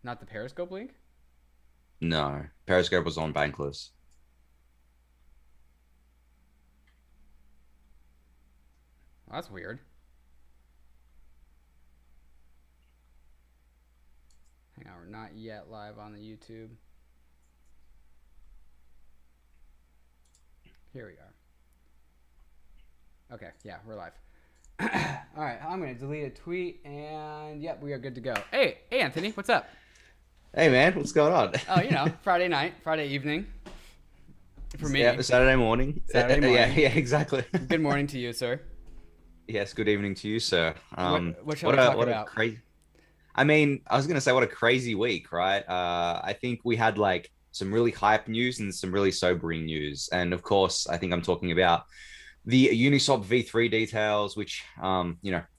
Not the Periscope link? No, Periscope was on Bankless. Well, that's weird. Hang on, we're not yet live on the YouTube. Here we are. Okay, yeah, we're live. All right, I'm gonna delete a tweet, and yep, we are good to go. Hey, Anthony, what's up? Hey man, what's going on? Oh, Friday night, Friday evening for Yeah, me. Saturday morning. Saturday Yeah, morning. yeah, exactly. Good morning to you, sir. Yes, good evening to you, sir. What shall we talk What a about? crazy. I mean, I was gonna say what a crazy week, right? I think we had like some really hype news and some really sobering news, and of course, I think I'm talking about the Uniswap V3 details, which I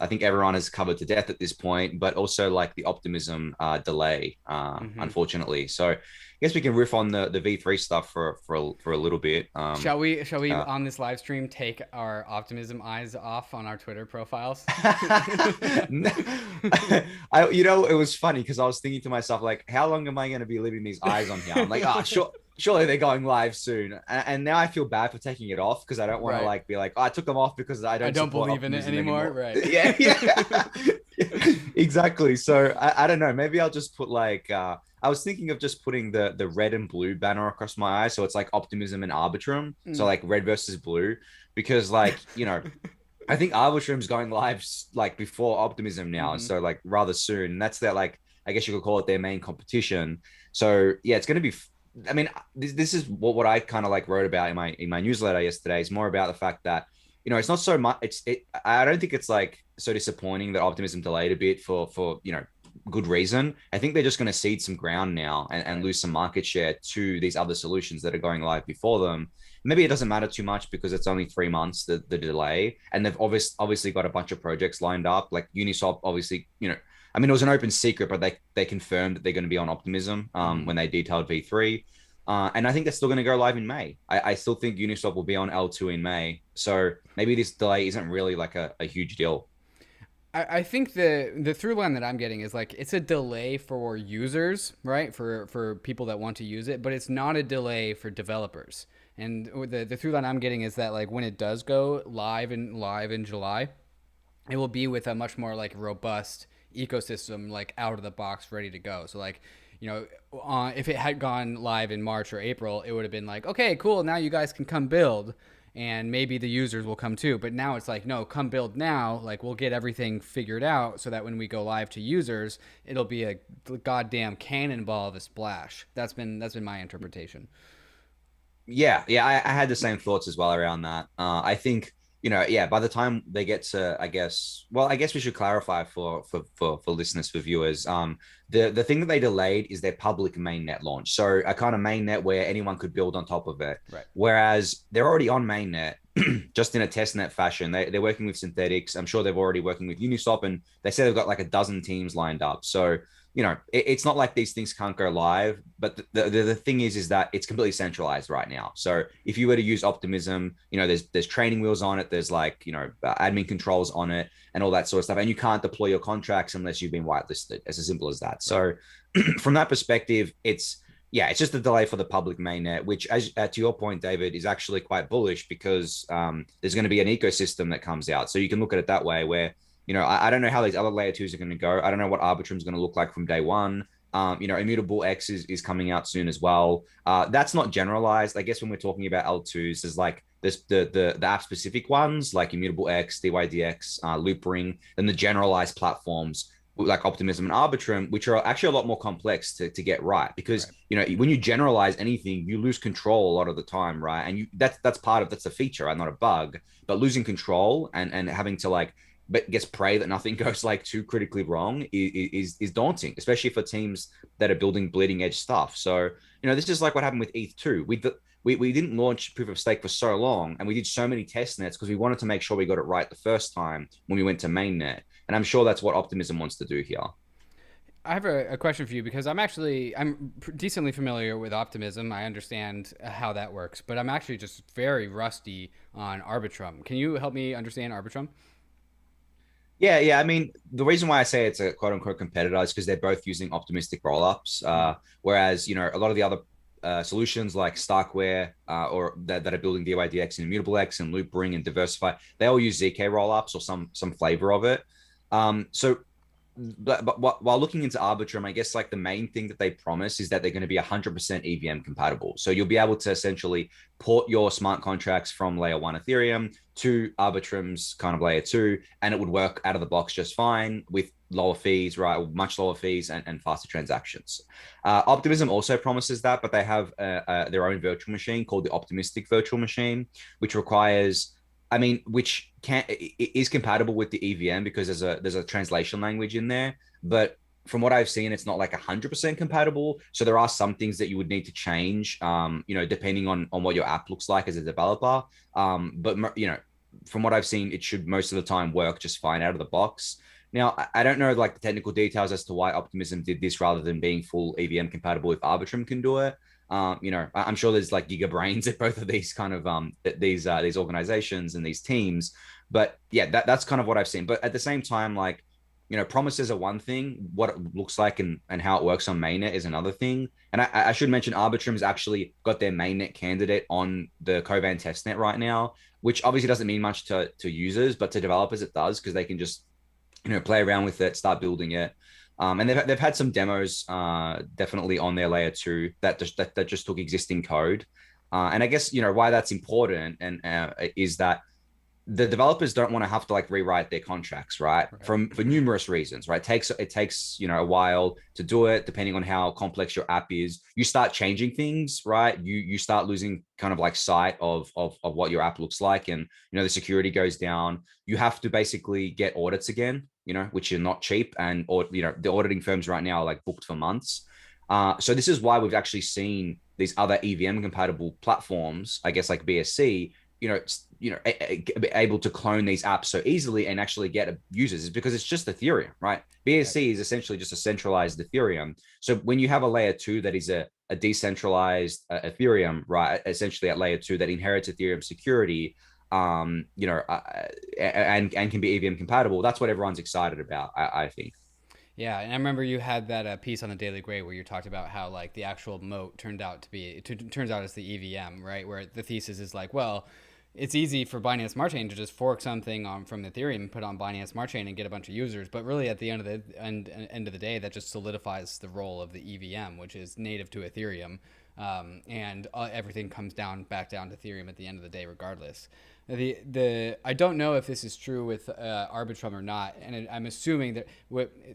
think everyone has covered to death at this point, but also like the Optimism delay, Mm-hmm. unfortunately. So I guess we can riff on the V3 stuff for a little bit. Shall we Uh, on this live stream take our optimism eyes off on our Twitter profiles? it was funny because I was thinking to myself, like, how long am I going to be leaving these eyes on here? I'm like, sure, surely they're going live soon. And now I feel bad for taking it off because I don't want to Right. like be like, I took them off because I I don't don't support believe in it optimism anymore. anymore. Right. Yeah, yeah. Exactly. So I don't know. Maybe I'll just put like I was thinking of just putting the red and blue banner across my eyes. So it's like optimism and arbitrum. So Mm. like red versus blue. Because like, I think Arbitrum's going live like before Optimism now, Mm-hmm. so like rather soon. And that's their like I guess you could call it their main competition. So yeah, it's going to be. I mean, this is what I kind of like wrote about in my newsletter yesterday. Is more about the fact that it's not so much. I don't think it's like so disappointing that Optimism delayed a bit for good reason. I think they're just going to cede some ground now and Right. lose some market share to these other solutions that are going live before them. Maybe it doesn't matter too much because it's only 3 months the delay, and they've obviously got a bunch of projects lined up. Like Uniswap, obviously, I mean, it was an open secret, but they confirmed that they're going to be on Optimism Mm-hmm. when they detailed V3. And I think that's still going to go live in May. I still think Uniswap will be on L2 in May. So maybe this delay isn't really like a huge deal. I think the through line that I'm getting is like it's a delay for users, right? For people that want to use it, but it's not a delay for developers. And the through line I'm getting is that like when it does go live in July, it will be with a much more like robust ecosystem, like out of the box, ready to go. So like, if it had gone live in March or April, it would have been like, okay, cool, now you guys can come build, and maybe the users will come too. But now it's like, no, come build now. Like we'll get everything figured out so that when we go live to users, it'll be a goddamn cannonball of a splash. That's been my interpretation. Yeah, yeah, I had the same thoughts as well around that. I think yeah, by the time they get to, I guess we should clarify for listeners, for viewers. The thing that they delayed is their public mainnet launch, so a kind of mainnet where anyone could build on top of it. Right. Whereas they're already on mainnet, just in a testnet fashion. They're working with synthetics. I'm sure they're already working with Uniswap, and they say they've got like a dozen teams lined up. So it's not like these things can't go live, but the thing is that it's completely centralized right now. So if you were to use Optimism, there's training wheels on it, there's like admin controls on it, and all that sort of stuff, and you can't deploy your contracts unless you've been whitelisted. It's as simple as that. Right. So from that perspective, it's just a delay for the public mainnet, which, as to your point, David, is actually quite bullish because there's going to be an ecosystem that comes out. So you can look at it that way, where I don't know how these other layer twos are going to go. I don't know what Arbitrum is going to look like from day one. Immutable X is coming out soon as well. That's not generalized. I guess when we're talking about L2s, there's like this the app specific ones like Immutable X, DYDX, Loop Ring, then the generalized platforms like Optimism and Arbitrum, which are actually a lot more complex to get right because Right. when you generalize anything, you lose control a lot of the time, right? And that's a feature, right? Not a bug, but losing control and having to like but gets pray that nothing goes like too critically wrong is daunting, especially for teams that are building bleeding edge stuff. So this is like what happened with ETH two. We didn't launch proof of stake for so long, and we did so many test nets because we wanted to make sure we got it right the first time when we went to mainnet. And I'm sure that's what Optimism wants to do here. I have a question for you because I'm decently familiar with Optimism. I understand how that works, but I'm actually just very rusty on Arbitrum. Can you help me understand Arbitrum? Yeah. I mean, the reason why I say it's a quote unquote competitor is because they're both using optimistic rollups. Whereas, a lot of the other solutions like Starkware or that are building DYDX and Immutable X and Loopring and Diversify, they all use ZK rollups or some flavor of it. So but while looking into Arbitrum, I guess like the main thing that they promise is that they're going to be 100% EVM compatible. So you'll be able to essentially port your smart contracts from layer one Ethereum to Arbitrum's kind of layer two, and it would work out of the box just fine with lower fees, right? Much lower fees and faster transactions. Optimism also promises that, but they have their own virtual machine called the Optimistic Virtual Machine, which requires which is compatible with the EVM because there's a translation language in there, but from what I've seen, it's not like 100% compatible. So there are some things that you would need to change, depending on what your app looks like as a developer. But from what I've seen, it should most of the time work just fine out of the box. Now, I don't know like the technical details as to why Optimism did this rather than being full EVM compatible if Arbitrum can do it. I'm sure there's like giga brains at both of these kind of these organizations and these teams, but yeah, that's kind of what I've seen. But at the same time, like promises are one thing, what it looks like and how it works on mainnet is another thing. And I should mention Arbitrum's actually got their mainnet candidate on the Kovan testnet right now, which obviously doesn't mean much to users, but to developers it does because they can just play around with it, start building it. And they've had some demos definitely on their layer two that just took existing code. And I guess, why that's important and is that the developers don't want to have to like rewrite their contracts, right? For numerous reasons, right? It takes a while to do it, depending on how complex your app is. You start changing things, right? You start losing kind of like sight of what your app looks like, and the security goes down. You have to basically get audits again, which are not cheap, and the auditing firms right now are like booked for months. So this is why we've actually seen these other EVM compatible platforms, I guess like BSC, able to clone these apps so easily and actually get users is because it's just Ethereum, right? BSC is essentially just a centralized Ethereum. So when you have a layer two that is a decentralized Ethereum, right, essentially at layer two that inherits Ethereum security, and can be EVM compatible, that's what everyone's excited about, I think. Yeah, and I remember you had that piece on the Daily Gwei where you talked about how like the actual moat turned out to be turns out it's the EVM, right? Where the thesis is like, well, it's easy for Binance Smart Chain to just fork something from Ethereum and put on Binance Smart Chain and get a bunch of users, but really at the end of the day, that just solidifies the role of the EVM, which is native to Ethereum, and everything comes back down to Ethereum at the end of the day, regardless. I don't know if this is true with Arbitrum or not, and I'm assuming that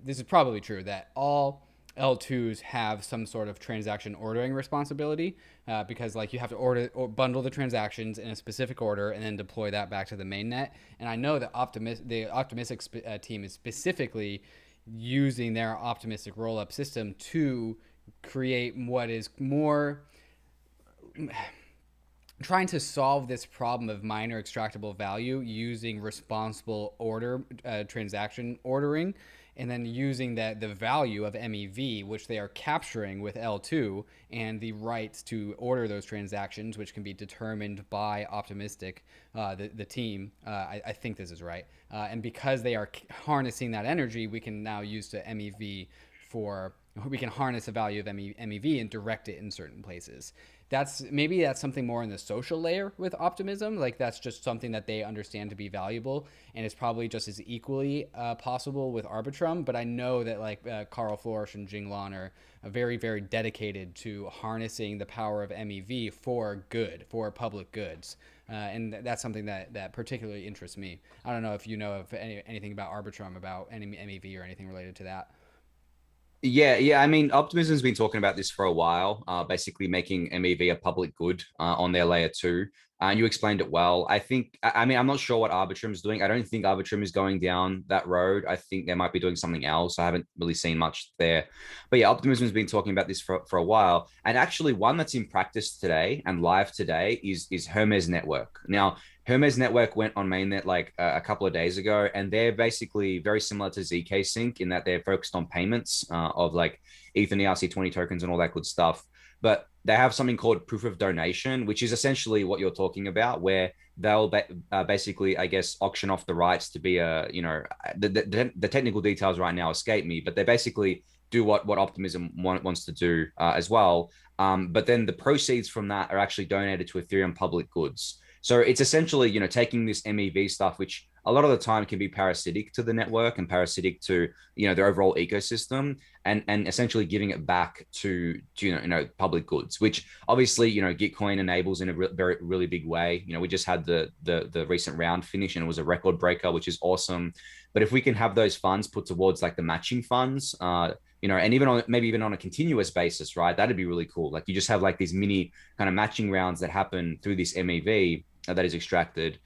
this is probably true, that all L2s have some sort of transaction ordering responsibility, because like you have to order or bundle the transactions in a specific order and then deploy that back to the mainnet. And I know that the Optimistic team is specifically using their optimistic rollup system to create what is more trying to solve this problem of minor extractable value using responsible transaction ordering, and then using the value of MEV, which they are capturing with L2, and the rights to order those transactions, which can be determined by Optimistic, the team. I think this is right. And because they are harnessing that energy, we can now use the MEV we can harness the value of MEV and direct it in certain places. That's something more in the social layer with Optimism. Like that's just something that they understand to be valuable, and it's probably just as equally possible with Arbitrum. But I know that like Carl Flourish and Jinglan are very, very dedicated to harnessing the power of MEV for public goods. And that's something that particularly interests me. I don't know if you know of anything about Arbitrum, about any MEV or anything related to that. Yeah. I mean, Optimism's been talking about this for a while, basically making MEV a public good on their layer two. And you explained it well. I'm not sure what Arbitrum's doing. I don't think Arbitrum is going down that road. I think they might be doing something else. I haven't really seen much there. But yeah, Optimism's been talking about this for a while. And actually, one that's in practice today and live today is Hermes Network. Now, Hermes Network went on mainnet like a couple of days ago, and they're basically very similar to ZK Sync in that they're focused on payments of like ETH and ERC20 tokens and all that good stuff. but they have something called proof of donation, which is essentially what you're talking about, where they'll basically, I guess, auction off the rights to be a, the technical details right now escape me, but they basically do what Optimism wants to do as well. But then the proceeds from that are actually donated to Ethereum public goods. So it's essentially, taking this MEV stuff, which a lot of the time can be parasitic to the network and parasitic to, the overall ecosystem, and essentially giving it back to public goods, which obviously, Gitcoin enables in a really big way. We just had the recent round finish and it was a record breaker, which is awesome. But if we can have those funds put towards like the matching funds, and even maybe even on a continuous basis, right? That'd be really cool. Like you just have like these mini kind of matching rounds that happen through this MEV that is extracted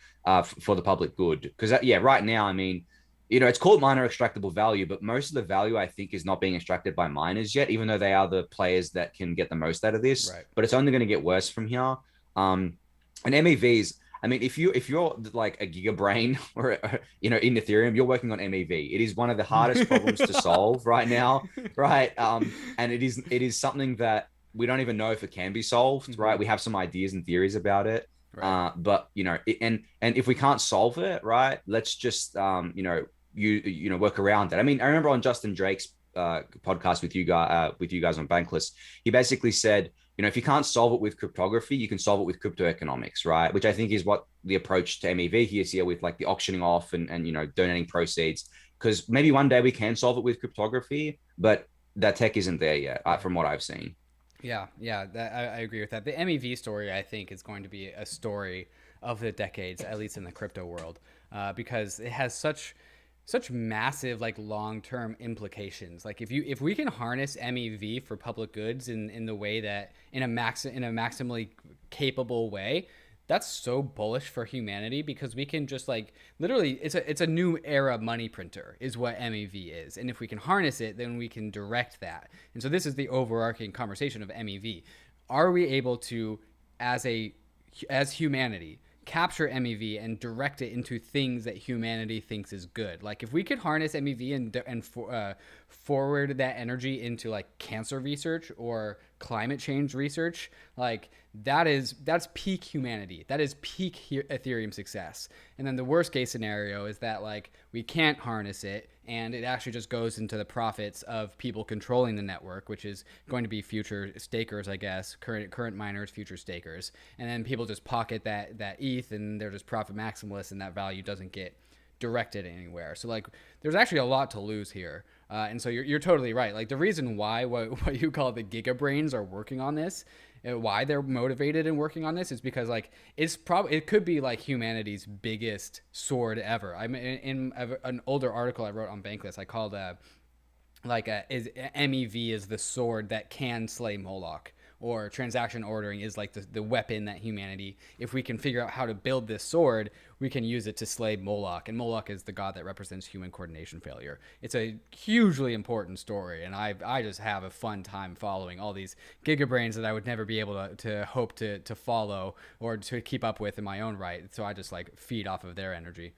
for the public good. Because right now, I mean, it's called miner extractable value, but most of the value I think is not being extracted by miners yet, even though they are the players that can get the most out of this. Right. But it's only going to get worse from here. And MEVs, I mean, if you're like a giga brain or in Ethereum, you're working on MEV. It is one of the hardest problems to solve right now, right? And it is something that we don't even know if it can be solved, right? We have some ideas and theories about it, right. But and if we can't solve it, right, let's just work around it. I mean, I remember on Justin Drake's podcast with you guys on Bankless, he basically said, if you can't solve it with cryptography, you can solve it with crypto economics, right? Which I think is what the approach to MEV is here with like the auctioning off and donating proceeds. Because maybe one day we can solve it with cryptography, but that tech isn't there yet, from what I've seen. Yeah, I agree with that. The MEV story, I think, is going to be a story of the decades, at least in the crypto world, because it has such massive like long-term implications. Like if we can harness MEV for public goods in the way that in a maximally capable way, that's so bullish for humanity, because we can just like literally it's a new era money printer is what MEV is. And if we can harness it, then we can direct that. And so this is the overarching conversation of MEV. Are we able to, as humanity, capture MEV and direct it into things that humanity thinks is good? Like if we could harness MEV and forward that energy into like cancer research or climate change research, like that's peak humanity. That is peak Ethereum success. And then the worst case scenario is that like we can't harness it and it actually just goes into the profits of people controlling the network, which is going to be future stakers, I guess, current miners, future stakers. And then people just pocket that ETH and they're just profit maximalists, and that value doesn't get directed anywhere. So like there's actually a lot to lose here. And so you're totally right. Like the reason why what you call the giga brains are working on this, why they're motivated and working on this, is because like it could be like humanity's biggest sword ever. I'm in an older article I wrote on Bankless, I called is MEV is the sword that can slay Moloch, or transaction ordering is like the weapon that humanity, if we can figure out how to build this sword, we can use it to slay Moloch. And Moloch is the god that represents human coordination failure. It's a hugely important story, and I just have a fun time following all these gigabrains that I would never be able to hope to follow or to keep up with in my own right. So I just like feed off of their energy.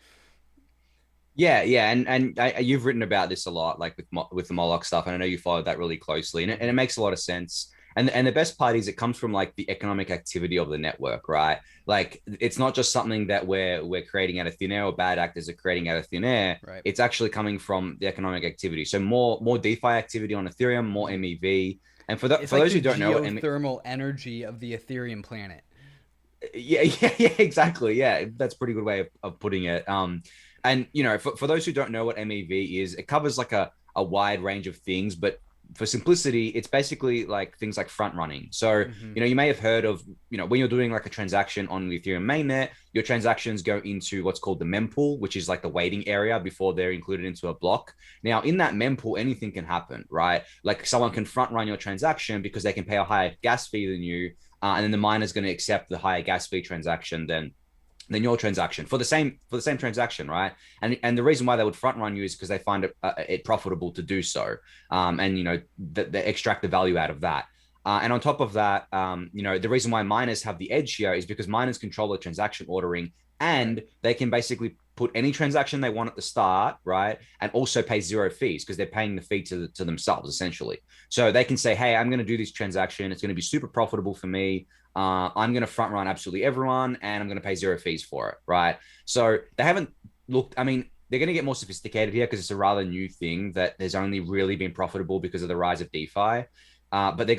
Yeah, and you've written about this a lot, like with the Moloch stuff, and I know you followed that really closely, and it makes a lot of sense. And the best part is it comes from like the economic activity of the network, right? Like it's not just something that we're creating out of thin air, or bad actors are creating out of thin air. Right. It's actually coming from the economic activity. So more DeFi activity on Ethereum, more MEV. And for those who don't know, geothermal energy of the Ethereum planet. Yeah, exactly. Yeah, that's a pretty good way of putting it. And for those who don't know what MEV is, it covers like a wide range of things, but for simplicity, it's basically like things like front running. So, you may have heard of, when you're doing like a transaction on the Ethereum mainnet, your transactions go into what's called the mempool, which is like the waiting area before they're included into a block. Now, in that mempool, anything can happen, right? Like someone can front run your transaction because they can pay a higher gas fee than you. And then the miner is going to accept the higher gas fee transaction than your transaction for the same transaction, right? And the reason why they would front run you is because they find it profitable to do so, and they extract the value out of that. And on top of that, the reason why miners have the edge here is because miners control the transaction ordering, and they can basically put any transaction they want at the start, right? And also pay zero fees because they're paying the fee to themselves essentially. So they can say, hey, I'm going to do this transaction. It's going to be super profitable for me. I'm going to front run absolutely everyone and I'm going to pay zero fees for it, right? So they haven't looked, I mean, they're going to get more sophisticated here because it's a rather new thing that has only really been profitable because of the rise of DeFi. But they're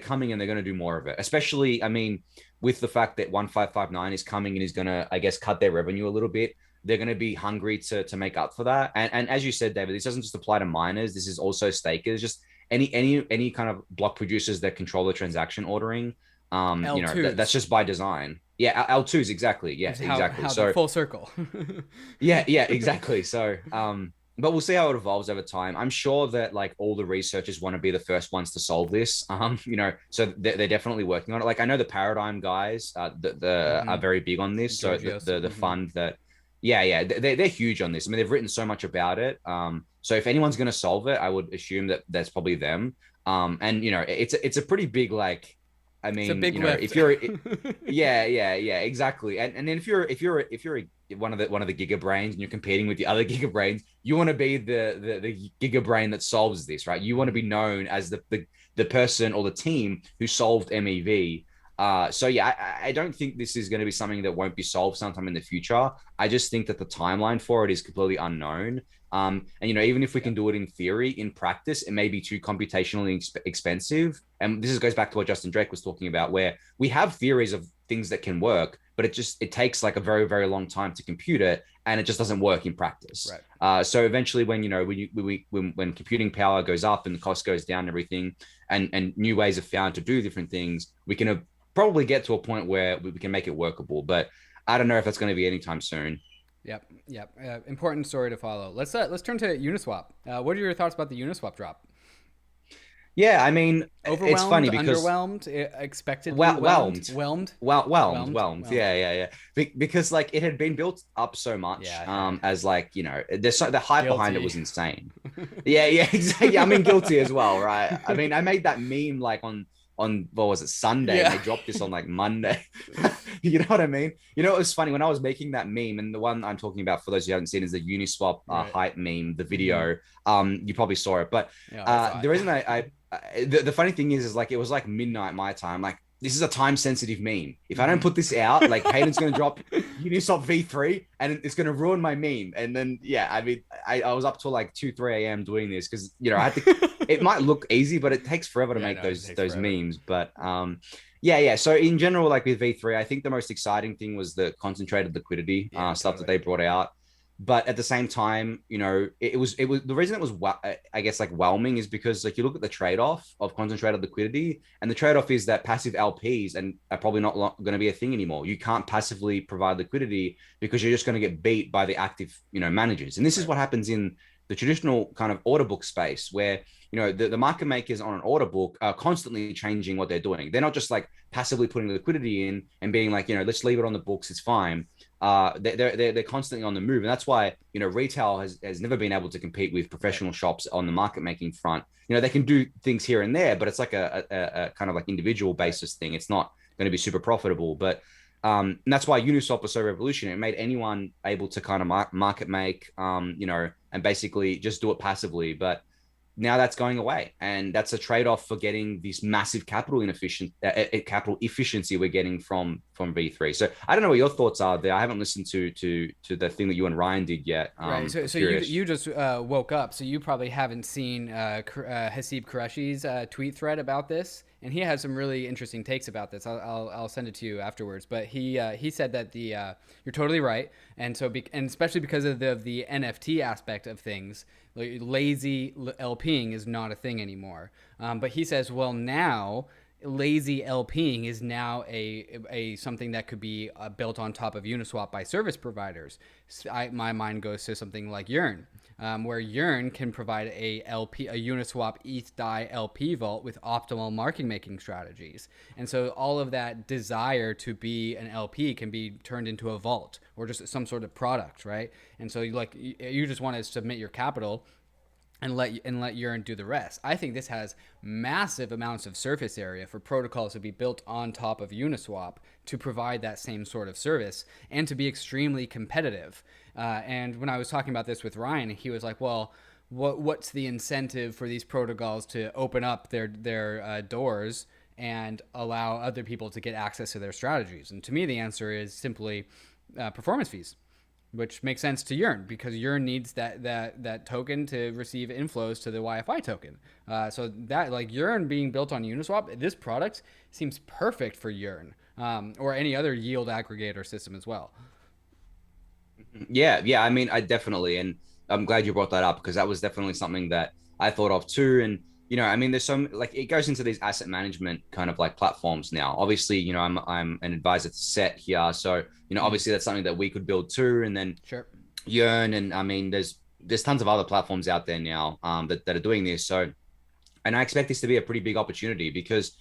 coming and they're going to do more of it, especially, I mean, with the fact that 1559 is coming and is going to, I guess, cut their revenue a little bit. They're going to be hungry to make up for that. And as you said, David, this doesn't just apply to miners. This is also stakers, just any kind of block producers that control the transaction ordering. You know, that's just by design. Yeah, L2s, exactly. Yeah, exactly. How so full circle. yeah, exactly. So, but we'll see how it evolves over time. I'm sure that like all the researchers want to be the first ones to solve this. You know, so they're definitely working on it. Like I know the Paradigm guys, are very big on this. So the fund that, they're huge on this. I mean, they've written so much about it. So if anyone's going to solve it, I would assume that that's probably them. And you know, it's a pretty big like. I mean, you know, if you're, exactly. And then if you're one of the giga brains and you're competing with the other giga brains, you want to be the giga brain that solves this, right? You want to be known as the person or the team who solved MEV. So yeah, I don't think this is going to be something that won't be solved sometime in the future. I just think that the timeline for it is completely unknown. And you know, even if we can do it in theory, in practice, it may be too computationally expensive. And this goes back to what Justin Drake was talking about, where we have theories of things that can work, but it takes like a very, very long time to compute it, and it just doesn't work in practice. Right. So eventually, when you know when computing power goes up and the cost goes down, and everything, and new ways are found to do different things, we can probably get to a point where we can make it workable. But I don't know if that's going to be anytime soon. Yep. Important story to follow. Let's turn to Uniswap. What are your thoughts about the Uniswap drop? Yeah, I mean, it's funny because underwhelmed, expected, whelmed. Yeah. Because like it had been built up so much, as like, you know, the hype behind it was insane. yeah, exactly. Yeah, I mean, guilty as well, right? I mean, I made that meme like on what was it, Sunday, and they dropped this on like Monday. You know what I mean? You know, it was funny when I was making that meme, and the one I'm talking about for those who haven't seen is the Uniswap hype meme, the video. You probably saw it, but the reason the funny thing is like it was like midnight my time. Like this is a time sensitive meme. If I don't put this out, like Hayden's going to drop Uniswap V3 and it's going to ruin my meme. And then, I mean, I was up till like 2-3 a.m. doing this because, you know, I had to, it might look easy, but it takes forever to make those memes. But So in general, like with V3, I think the most exciting thing was the concentrated liquidity stuff that they brought out. But at the same time, you know, it was the reason it was, I guess, like whelming is because like you look at the trade-off of concentrated liquidity, and the trade-off is that passive LPs are probably not going to be a thing anymore. You can't passively provide liquidity because you're just going to get beat by the active, you know, managers. And this is what happens in the traditional kind of order book space, where, you know, the market makers on an order book are constantly changing what they're doing. They're not just like passively putting liquidity in and being like, you know, let's leave it on the books, it's fine. They're constantly on the move, and that's why, you know, retail has never been able to compete with professional shops on the market making front. You know, they can do things here and there, but it's like a kind of like individual basis thing. It's not going to be super profitable, but and that's why Uniswap was so revolutionary. It made anyone able to kind of market make, you know, and basically just do it passively. But now that's going away, and that's a trade-off for getting this massive capital efficiency we're getting from V3. So I don't know what your thoughts are there. I haven't listened to the thing that you and Ryan did yet. Right. So you just woke up, so you probably haven't seen Haseeb Qureshi's tweet thread about this, and he has some really interesting takes about this. I'll send it to you afterwards. But he said that you're totally right, and so and especially because of the NFT aspect of things. Lazy LPing is not a thing anymore. But he says, well, now lazy LPing is now a something that could be built on top of Uniswap by service providers. My mind goes to something like Yearn, where Yearn can provide a Uniswap ETH DAI LP vault with optimal market making strategies. And so all of that desire to be an LP can be turned into a vault or just some sort of product, right? And so you just want to submit your capital, and let Yearn do the rest. I think this has massive amounts of surface area for protocols to be built on top of Uniswap to provide that same sort of service and to be extremely competitive. And when I was talking about this with Ryan, he was like, "Well, what's the incentive for these protocols to open up their doors and allow other people to get access to their strategies?" And to me, the answer is simply performance fees, which makes sense to Yearn because Yearn needs that token to receive inflows to the YFI token. So that like Yearn being built on Uniswap, this product seems perfect for Yearn or any other yield aggregator system as well. Yeah. I mean, I definitely, and I'm glad you brought that up because that was definitely something that I thought of too. And I mean, there's some like it goes into these asset management kind of like platforms now. Obviously, I'm an advisor to Set here, so obviously that's something that we could build too. And then Sure. Yearn, and I mean, there's tons of other platforms out there now that are doing this. So, and I expect this to be a pretty big opportunity because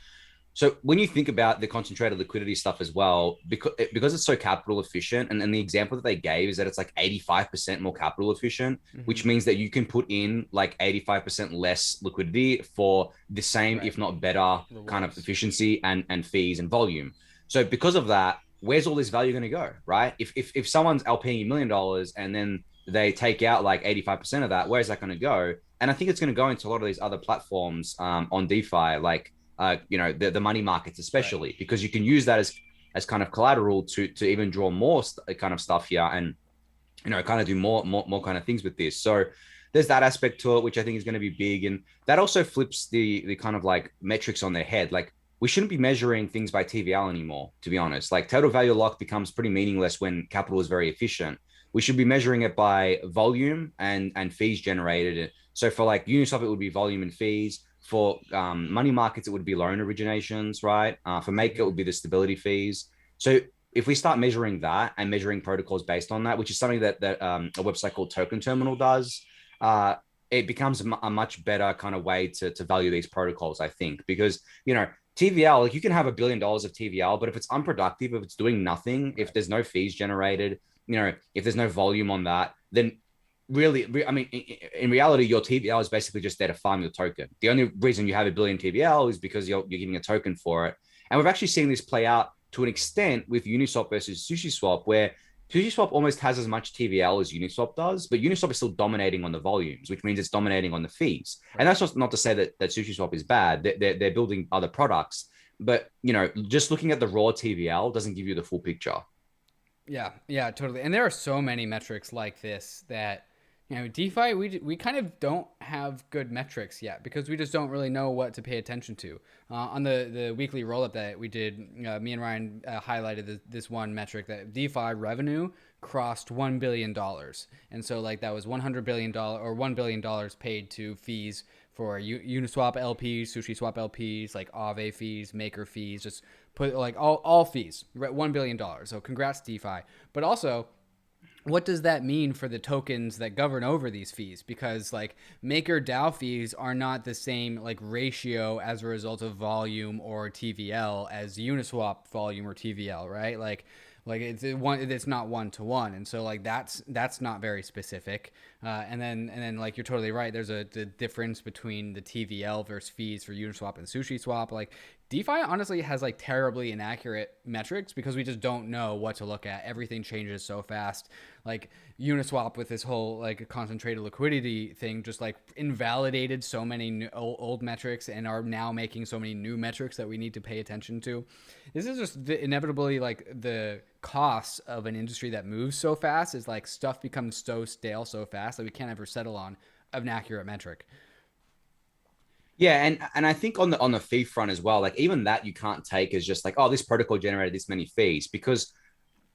so when you think about the concentrated liquidity stuff as well, because it's so capital efficient, and the example that they gave is that it's like 85% more capital efficient, which means that you can put in like 85% less liquidity for the same, Right. if not better, kind of Rewards. efficiency and fees and volume. So because of that, where's all this value going to go, right? If someone's LPing $1 million and then they take out like 85% of that, where's that going to go? And I think it's going to go into a lot of these other platforms on DeFi, like the money markets especially, Right. because you can use that as kind of collateral to even draw more kind of stuff here and kind of do more kind of things with this. So there's that aspect to it, which I think is going to be big, and that also flips the kind of like metrics on their head. Like we shouldn't be measuring things by TVL anymore, to be honest. Like total value locked becomes pretty meaningless when capital is very efficient. We should be measuring it by volume and fees generated. So for like Uniswap, it would be volume and fees. For money markets, it would be loan originations, right? For Maker, it would be the stability fees. So if we start measuring that and measuring protocols based on that, which is something that a website called Token Terminal does, it becomes a much better kind of way to value these protocols, I think, because TVL, like you can have $1 billion of TVL, but if it's unproductive, if it's doing nothing, if there's no fees generated, if there's no volume on that, then really, I mean, in reality, your TVL is basically just there to farm your token. The only reason you have $1 billion TVL is because you're giving a token for it. And we've actually seen this play out to an extent with Uniswap versus SushiSwap, where SushiSwap almost has as much TVL as Uniswap does, but Uniswap is still dominating on the volumes, which means it's dominating on the fees. Right. And that's just not to say that SushiSwap is bad. They're building other products, but just looking at the raw TVL doesn't give you the full picture. Yeah, totally. And there are so many metrics like this that DeFi, we kind of don't have good metrics yet because we just don't really know what to pay attention to. On the weekly roll up that we did, me and Ryan highlighted this one metric that DeFi revenue crossed $1 billion, and so like that was $100 billion or $1 billion paid to fees for Uniswap LPs, SushiSwap LPs, like AAVE fees, Maker fees, just put like all fees, right? $1 billion. So congrats DeFi, but also, what does that mean for the tokens that govern over these fees? Because like Maker DAO fees are not the same like ratio as a result of volume or TVL as Uniswap volume or TVL, right? Like it's not 1-to-1, and so like that's not very specific. And then like you're totally right. There's the difference between the TVL versus fees for Uniswap and SushiSwap. Like DeFi honestly has like terribly inaccurate metrics because we just don't know what to look at. Everything changes so fast. Like Uniswap with this whole like concentrated liquidity thing just like invalidated so many old metrics and are now making so many new metrics that we need to pay attention to. This is just inevitably like the costs of an industry that moves so fast is like stuff becomes so stale so fast that we can't ever settle on an accurate metric. Yeah, and I think on the fee front as well, like even that you can't take as just like, oh, this protocol generated this many fees, because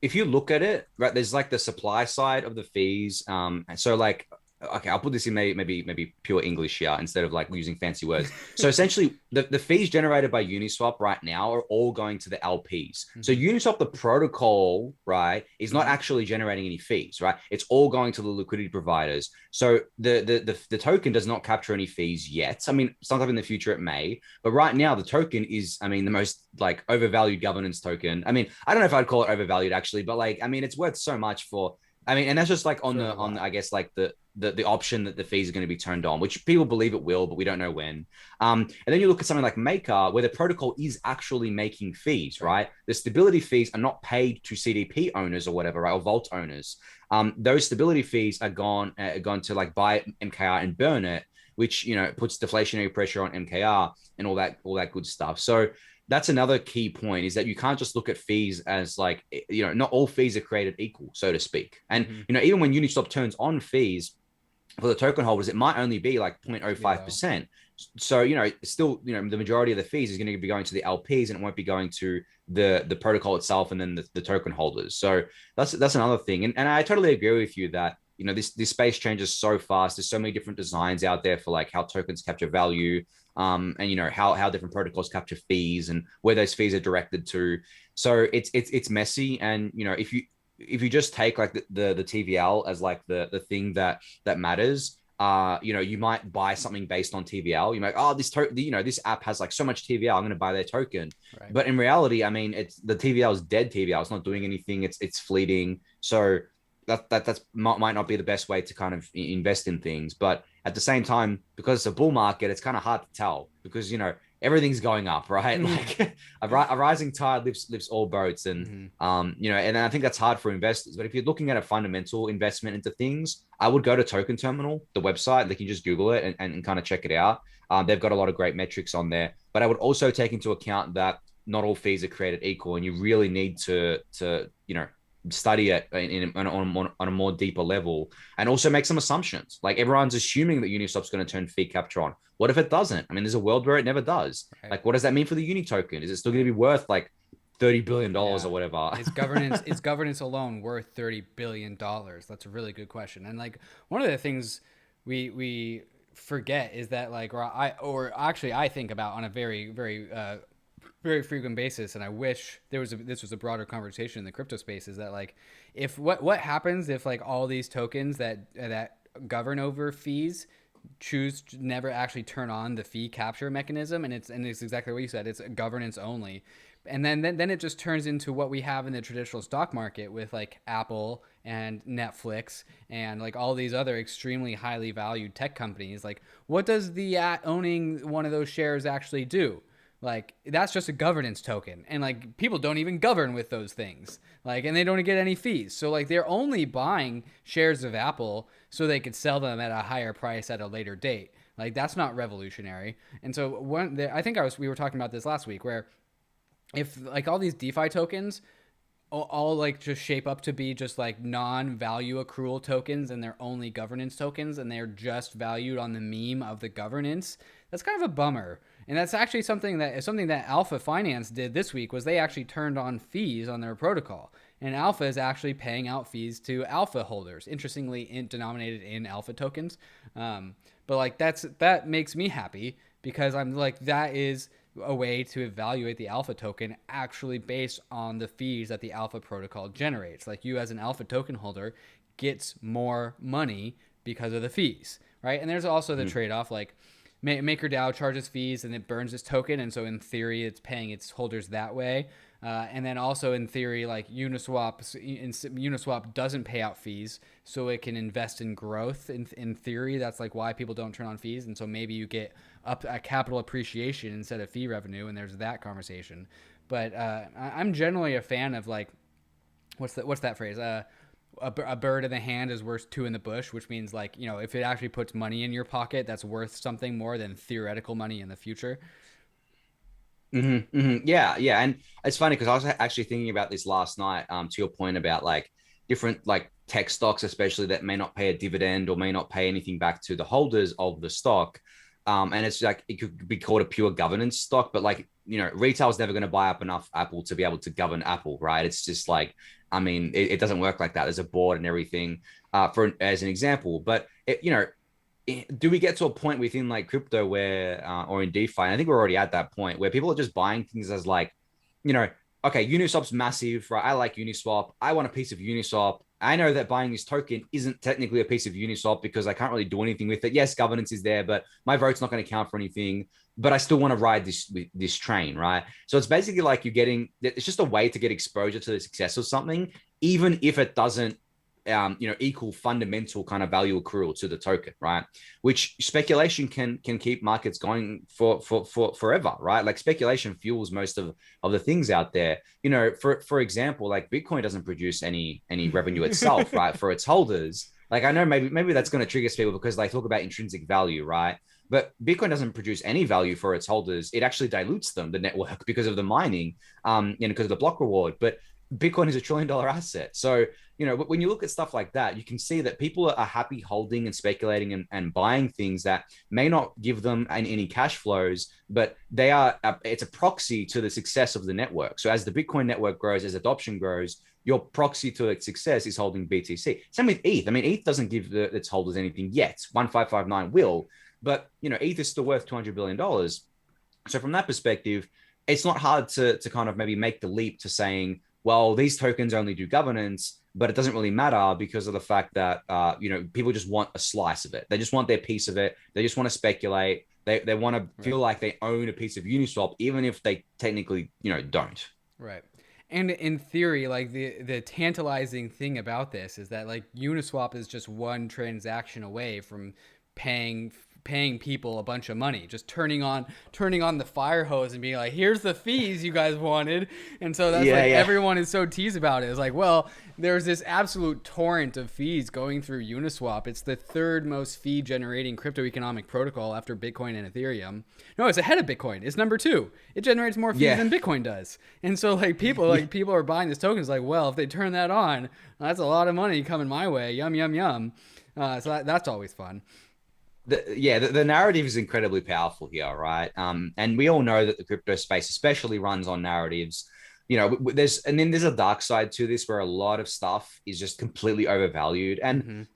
if you look at it, right, there's like the supply side of the fees. And so like, okay, I'll put this in maybe pure English here instead of like using fancy words. So essentially, the fees generated by Uniswap right now are all going to the LPs. So Uniswap, the protocol, right, is not actually generating any fees, right? It's all going to the liquidity providers. So the token does not capture any fees yet. I mean, sometime in the future it may, but right now the token is, I mean, the most like overvalued governance token. I mean, I don't know if I'd call it overvalued actually, but like, I mean, it's worth so much for I mean, and that's just like on For the a while. I guess like the option that the fees are going to be turned on, which people believe it will, but we don't know when. And then you look at something like Maker, where the protocol is actually making fees, Right. right? The stability fees are not paid to CDP owners or whatever, right, or Vault owners. Those stability fees are gone to like buy MKR and burn it, which puts deflationary pressure on MKR and all that good stuff. So that's another key point, is that you can't just look at fees as like, not all fees are created equal, so to speak. And, Mhm. even when Uniswap turns on fees for the token holders, it might only be like Be low. 0.05%. So, still, the majority of the fees is going to be going to the LPs, and it won't be going to the protocol itself and then the token holders. So that's another thing. And I totally agree with you that, this space changes so fast. There's so many different designs out there for like how tokens capture value, and how different protocols capture fees and where those fees are directed to. So it's messy. And if you just take like the TVL as like the thing that matters, you might buy something based on TVL. You might, oh, this app has like so much TVL, I'm going to buy their token. Right. But in reality, I mean, it's the TVL is dead TVL. It's not doing anything. It's fleeting. So that's might not be the best way to kind of invest in things. But at the same time, because it's a bull market, it's kind of hard to tell, because everything's going up, right? Like a rising tide lifts all boats. And and I think that's hard for investors. But if you're looking at a fundamental investment into things, I would go to Token Terminal, the website. They can just Google it and kind of check it out. They've got a lot of great metrics on there. But I would also take into account that not all fees are created equal, and you really need to study it on a more deeper level, and also make some assumptions. Like, everyone's assuming that Uniswap's going to turn fee capture on. What if it doesn't? I mean, there's a world where it never does. Right. Like, what does that mean for the Uni token? Is it still going to be worth like $30 billion or whatever? Is governance alone worth $30 billion? That's a really good question. And like, one of the things we forget is that, like, I think about on a very very frequent basis, and I wish this was a broader conversation in the crypto space, is that, like, if what happens if like all these tokens that govern over fees choose to never actually turn on the fee capture mechanism, and it's exactly what you said, it's governance only. And then it just turns into what we have in the traditional stock market with like Apple and Netflix and like all these other extremely highly valued tech companies. Like, what does the owning one of those shares actually do? Like, that's just a governance token, and like, people don't even govern with those things, like, and they don't get any fees. So like, they're only buying shares of Apple so they could sell them at a higher price at a later date. Like, that's not revolutionary. And so I think we were talking about this last week, where if like all these DeFi tokens all like just shape up to be just like non-value accrual tokens, and they're only governance tokens, and they're just valued on the meme of the governance, that's kind of a bummer. And that's actually something that Alpha Finance did this week, was they actually turned on fees on their protocol, and Alpha is actually paying out fees to Alpha holders, interestingly denominated in Alpha tokens. But like, that makes me happy, because I'm like, that is a way to evaluate the Alpha token actually based on the fees that the Alpha protocol generates. Like, you as an Alpha token holder gets more money because of the fees, right? And there's also the trade-off, like, MakerDAO charges fees and it burns its token, and so in theory it's paying its holders that way. And then also in theory, like, Uniswap doesn't pay out fees, so it can invest in growth. In theory, that's like why people don't turn on fees, and so maybe you get up a capital appreciation instead of fee revenue, and there's that conversation. But I'm generally a fan of, like, what's that phrase? A bird in the hand is worth two in the bush, which means, like, if it actually puts money in your pocket, that's worth something more than theoretical money in the future. Yeah, and it's funny because I was actually thinking about this last night. To your point about like different like tech stocks, especially that may not pay a dividend or may not pay anything back to the holders of the stock. And it's like, it could be called a pure governance stock, but like, retail is never going to buy up enough Apple to be able to govern Apple, right? It's just like, I mean, it doesn't work like that. There's a board and everything, as an example. But do we get to a point within like crypto where, or in DeFi, and I think we're already at that point, where people are just buying things as like, okay, Uniswap's massive, right? I like Uniswap. I want a piece of Uniswap. I know that buying this token isn't technically a piece of Uniswap because I can't really do anything with it. Yes, governance is there, but my vote's not going to count for anything. But I still want to ride this train, right? So it's basically like it's just a way to get exposure to the success of something, even if it doesn't equal fundamental kind of value accrual to the token, right? Which speculation can keep markets going for forever, right? Like speculation fuels most of the things out there. For example, like Bitcoin doesn't produce any revenue itself, right, for its holders. Like I know maybe that's going to trigger people because they talk about intrinsic value, right? But Bitcoin doesn't produce any value for its holders. It actually dilutes them, the network, because of the mining, and because of the block reward. But Bitcoin is $1 trillion asset. So, when you look at stuff like that, you can see that people are happy holding and speculating and buying things that may not give them any cash flows, but it's a proxy to the success of the network. So as the Bitcoin network grows, as adoption grows, your proxy to its success is holding BTC. Same with ETH. I mean, ETH doesn't give its holders anything yet. 1559 will, but ETH is still worth $200 billion. So from that perspective, it's not hard to kind of maybe make the leap to saying, well, these tokens only do governance, but it doesn't really matter because of the fact that, people just want a slice of it. They just want their piece of it. They just want to speculate. They want to feel like they own a piece of Uniswap, even if they technically, don't. Right. And in theory, like the tantalizing thing about this is that like Uniswap is just one transaction away from paying people a bunch of money, just turning on the fire hose and being like, here's the fees you guys wanted. And so that's everyone is so teased about it. It's like, well, there's this absolute torrent of fees going through Uniswap. It's the third most fee generating crypto economic protocol after Bitcoin and Ethereum. No, it's ahead of Bitcoin. It's number 2. It generates more fees than Bitcoin does. And so like people are buying this token. It's like, well, if they turn that on, that's a lot of money coming my way. Yum, yum, yum. So that's always fun. The narrative is incredibly powerful here, right? And we all know that the crypto space especially runs on narratives. There's a dark side to this where a lot of stuff is just completely overvalued. And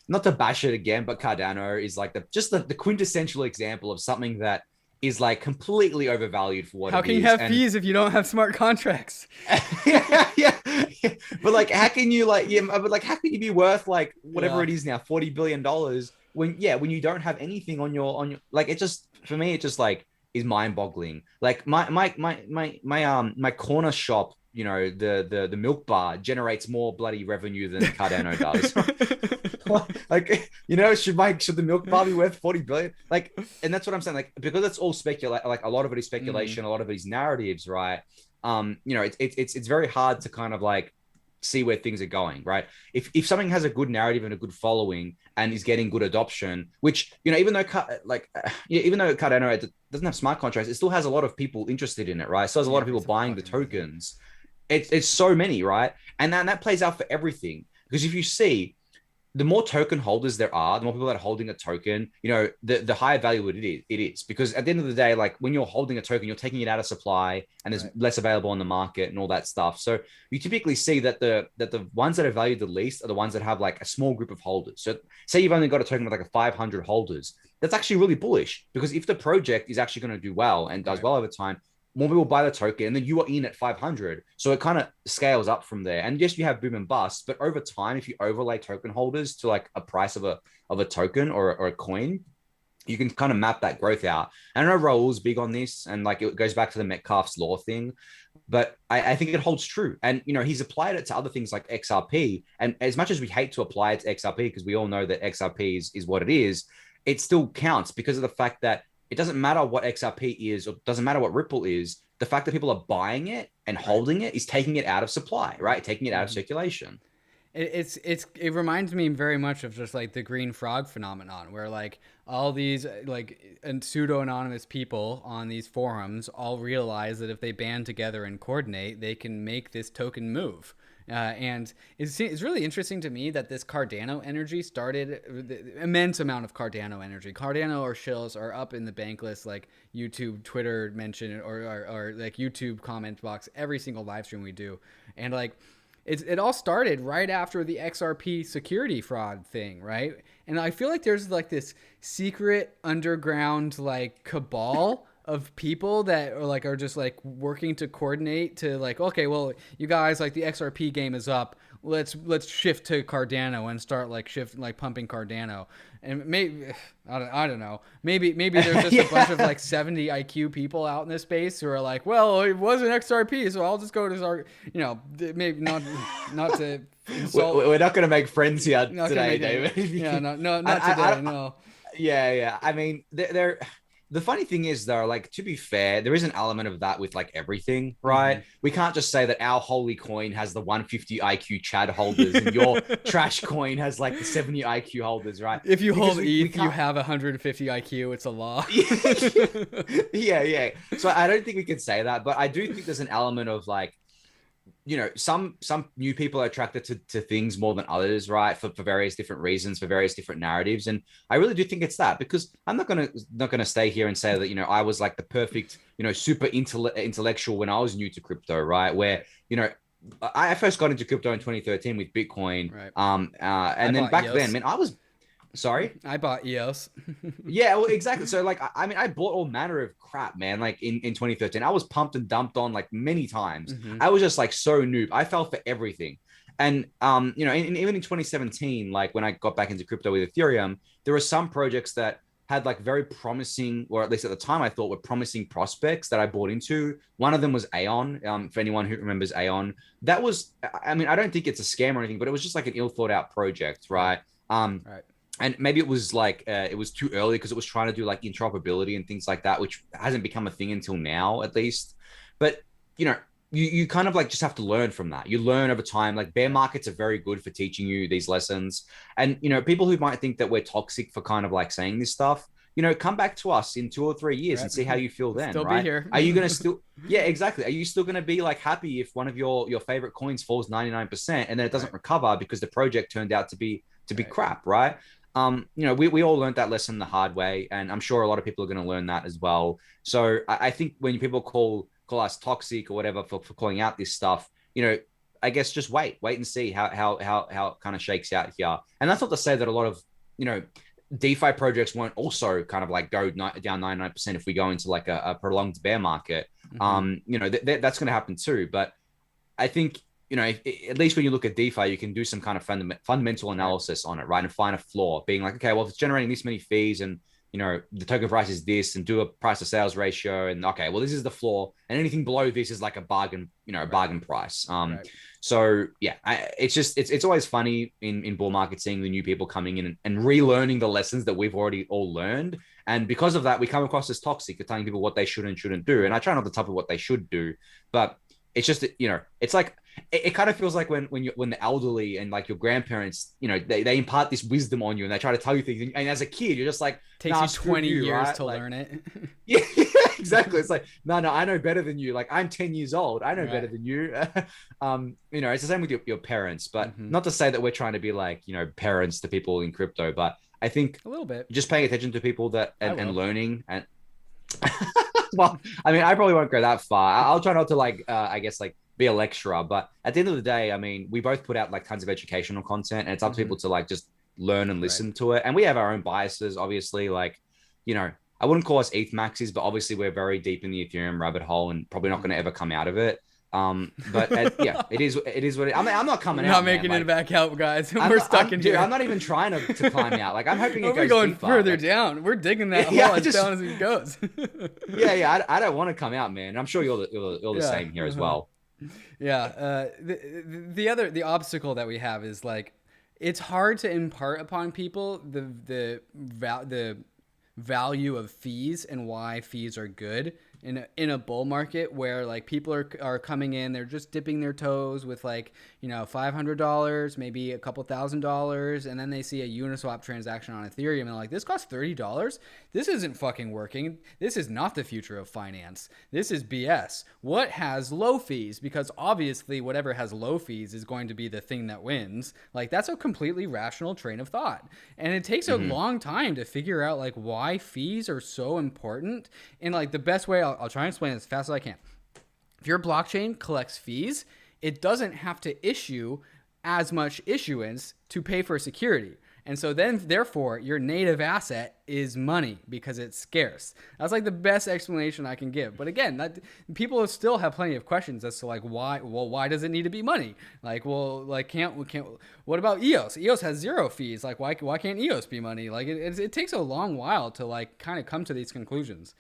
not to bash it again, but Cardano is like the quintessential example of something that is like completely overvalued for what it is. How can you have fees if you don't have smart contracts? yeah. But like, how can you how can you be worth like whatever it is now, $40 billion when you don't have anything on your like, it just, for me, it just like is mind boggling. Like my corner shop, the milk bar generates more bloody revenue than Cardano does. Should the milk bar be worth 40 billion? Like, and that's what I'm saying. Like, because it's all like a lot of it is speculation, a lot of it is narratives, right? It's very hard to kind of like see where things are going, right? If something has a good narrative and a good following and is getting good adoption, which, even though Cardano doesn't have smart contracts, it still has a lot of people interested in it, right? So there's a lot of people buying the tokens. It's so many, right? And then that plays out for everything. Because if you see, the more token holders there are, the more people that are holding a token, the higher value it is. Because at the end of the day, like when you're holding a token, you're taking it out of supply and there's less available on the market and all that stuff. So you typically see that the ones that are valued the least are the ones that have like a small group of holders. So say you've only got a token with like a 500 holders. That's actually really bullish, because if the project is actually going to do well and does well over time, more people buy the token, and then you are in at 500. So it kind of scales up from there. And yes, you have boom and bust, but over time, if you overlay token holders to like a price of a token or a coin, you can kind of map that growth out. And I know Raul's big on this, and like it goes back to the Metcalfe's law thing, but I think it holds true. And, he's applied it to other things like XRP. And as much as we hate to apply it to XRP, because we all know that XRP is what it is, it still counts because of the fact that it doesn't matter what XRP is, or doesn't matter what Ripple is. The fact that people are buying it and holding it is taking it out of supply, right? Taking it out of circulation. It reminds me very much of just like the green frog phenomenon, where like all these like pseudo anonymous people on these forums all realize that if they band together and coordinate, they can make this token move. And it's really interesting to me that this Cardano energy started, the immense amount of Cardano energy. Cardano or shills are up in the Bankless, like YouTube, Twitter mention, or like YouTube comment box every single live stream we do. And like, it all started right after the XRP security fraud thing, right? And I feel like there's like this secret underground like cabal of people that are just like working to coordinate to like, okay, well, you guys, like the XRP game is up. Let's shift to Cardano and start like pumping Cardano. And maybe I don't know. Maybe there's just a bunch of like 70 IQ people out in this space who are like, well, it wasn't XRP, so I'll just go to maybe not to insult. We're not going to make friends here Not gonna today, make any, David. yeah, no, I, not I, today. I, No. yeah. I mean, the funny thing is though, like to be fair, there is an element of that with like everything, right? We can't just say that our holy coin has the 150 IQ Chad holders and your trash coin has like the 70 IQ holders, right? If you Because hold we ETH, you can't. have 150 IQ. It's a law. Yeah. So I don't think we could say that, but I do think there's an element of like, some new people are attracted to things more than others, right? For various different reasons, for various different narratives. And I really do think it's that, because I'm not gonna stay here and say that, I was like the perfect, super intellectual when I was new to crypto, right? Where, I first got into crypto in 2013 with Bitcoin. Right. And then back EOS. then, man, I was sorry. I bought EOS. Yeah, well, exactly. So like, I mean, I bought all manner of crap, man. Like in 2013, I was pumped and dumped on like many times. I was just like so noob. I fell for everything. And even in 2017, like when I got back into crypto with Ethereum, there were some projects that had like very promising, or at least at the time I thought were promising prospects that I bought into. One of them was Aeon. For anyone who remembers Aeon, that was, I mean, I don't think it's a scam or anything, but it was just like an ill thought out project, right? Right. And maybe it was like it was too early because it was trying to do like interoperability and things like that, which hasn't become a thing until now, at least. But you kind of like just have to learn from that. You learn over time. Like bear markets are very good for teaching you these lessons. And people who might think that we're toxic for kind of like saying this stuff, come back to us in 2 or 3 years and see how you feel then. Still right? be here. Are you gonna still? Yeah, exactly. Are you still gonna be like happy if one of your favorite coins falls 99% and then it doesn't recover because the project turned out to be crap, right? We all learned that lesson the hard way, and I'm sure a lot of people are going to learn that as well. So I think when people call us toxic or whatever for calling out this stuff, I guess just wait and see how it kind of shakes out here. And that's not to say that a lot of DeFi projects won't also kind of like go down 99% if we go into like a prolonged bear market. That's going to happen too. But I think at least when you look at DeFi, you can do some kind of fundamental analysis on it, right? And find a flaw, being like, okay, well, if it's generating this many fees and, the token price is this, and do a price to sales ratio. And okay, well, this is the floor, and anything below this is like a bargain, bargain price. So yeah, it's always funny in bull market seeing the new people coming in and relearning the lessons that we've already all learned. And because of that, we come across as toxic for telling people what they should and shouldn't do. And I try not to tell people what they should do, but it's just, it's like, it kind of feels like when the elderly and like your grandparents, they impart this wisdom on you and they try to tell you things. And as a kid, you're just like, takes you 20 years right? to learn it. Yeah, exactly. It's like, no, I know better than you. Like I'm 10 years old. I know better than you. It's the same with your parents, but not to say that we're trying to be like, parents to people in crypto, but I think a little bit just paying attention to people that and learning and well, I mean, I probably won't go that far. I'll try not to like, I guess like be a lecturer, but at the end of the day, I mean, we both put out like tons of educational content and it's up to people to like just learn and listen to it. And we have our own biases, obviously, like, I wouldn't call us ETH maxis, but obviously we're very deep in the Ethereum rabbit hole and probably not going to ever come out of it. But yeah, it is what it, I'm not coming We're out. Not making man. it back out, guys. We're stuck in here. I'm not even trying to climb out. Like I'm hoping it goes we're going deeper. further down. We're digging that hole as down as it goes. I don't want to come out, man. I'm sure you're the same here as well. Yeah. The obstacle that we have is like, it's hard to impart upon people the value of fees and why fees are good in a bull market where like people are coming in, they're just dipping their toes with like, $500, maybe a couple $1,000, and then they see a Uniswap transaction on Ethereum and they're like, this costs $30. This isn't fucking working. This is not the future of finance. This is BS. What has low fees? Because obviously whatever has low fees is going to be the thing that wins. Like that's a completely rational train of thought. And it takes a long time to figure out like why fees are so important. And like the best way, I'll try and explain it as fast as I can. If your blockchain collects fees, it doesn't have to issue as much issuance to pay for security. And so then, therefore, your native asset is money because it's scarce. That's like the best explanation I can give. But again, people still have plenty of questions as to like why. Well, why does it need to be money? Like, well, like can't. What about EOS? EOS has zero fees. Like, why can't EOS be money? Like, it takes a long while to like kind of come to these conclusions.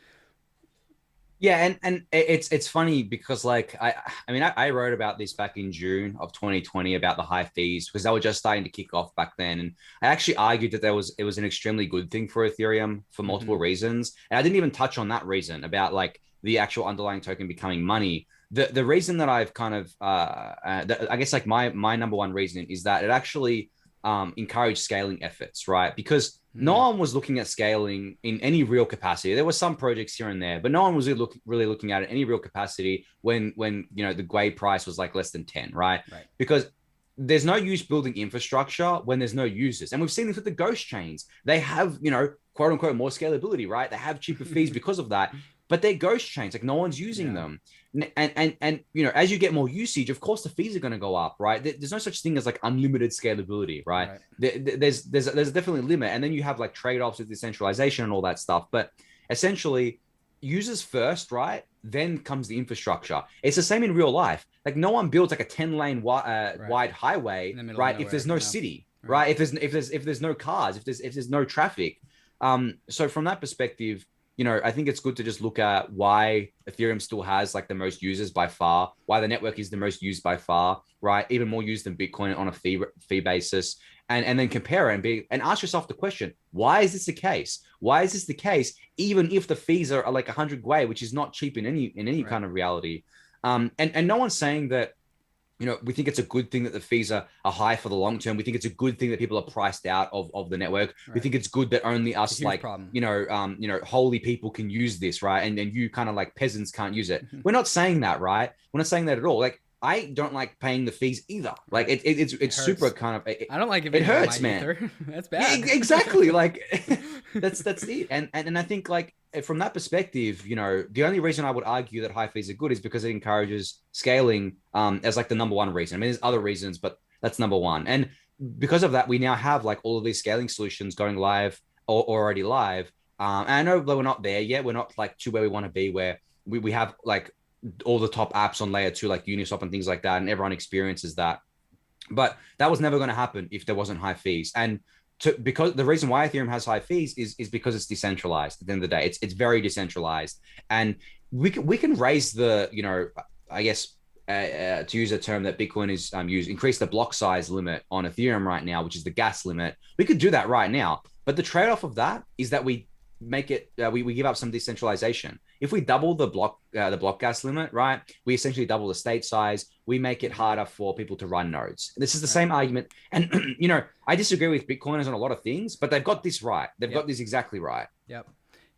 Yeah, and it's funny because like I mean I wrote about this back in June of 2020 about the high fees because they were just starting to kick off back then, and I actually argued that it was an extremely good thing for Ethereum for multiple reasons, and I didn't even touch on that reason about like the actual underlying token becoming money. The reason that I've kind of I guess like my number one reason is that it actually encouraged scaling efforts, right? Because no one was looking at scaling in any real capacity. There were some projects here and there, but no one was really looking at it in any real capacity when you know the Gwei price was like less than 10, right? Because there's no use building infrastructure when there's no users. And we've seen this with the ghost chains. They have, you know, quote unquote, more scalability, right? They have cheaper fees because of that, but they're ghost chains. Like no one's using them. And you know, as you get more usage, of course, the fees are going to go up, right? There's no such thing as like unlimited scalability, right? There's definitely a limit. And then you have like trade-offs with decentralization and all that stuff. But essentially, users first, right? Then comes the infrastructure. It's the same in real life. Like no one builds like a 10-lane wide highway, right? If there's no city, right? If there's no cars, if there's no traffic. So from that perspective, you know, I think it's good to just look at why Ethereum still has like the most users by far, why the network is the most used by far, right? Even more used than Bitcoin on a fee basis, and then compare it and ask yourself the question: why is this the case? Why is this the case? Even if the fees are like 100 Gwei, which is not cheap in any kind of reality, and no one's saying that. You know, we think it's a good thing that the fees are high for the long term. We think it's a good thing that people are priced out of the network. We think it's good that only us like you know holy people can use this, right? And you kind of like peasants can't use it. We're not saying that, right? We're not saying that at all. Like I don't like paying the fees either. Like it's super kind of. I don't like it hurts, man. That's bad. Yeah, exactly. Like that's it. And I think like from that perspective, you know, the only reason I would argue that high fees are good is because it encourages scaling as like the number one reason. I mean, there's other reasons, but that's number one. And because of that, we now have like all of these scaling solutions going live or already live. And I know that we're not there yet. We're not like to where we want to be, where we have like all the top apps on layer 2, like Uniswap and things like that, and everyone experiences that. But that was never going to happen if there wasn't high fees. And because the reason why Ethereum has high fees is because it's decentralized. At the end of the day, it's very decentralized, and we can raise the, you know, I guess to use a term that Bitcoin is used, increase the block size limit on Ethereum right now, which is the gas limit. We could do that right now, but the trade off of that is that we make it we give up some decentralization. If we double the block gas limit, right, we essentially double the state size. We make it harder for people to run nodes. This is the same argument, and you know, I disagree with Bitcoiners on a lot of things, but they've got this right. They've got this exactly right. Yep.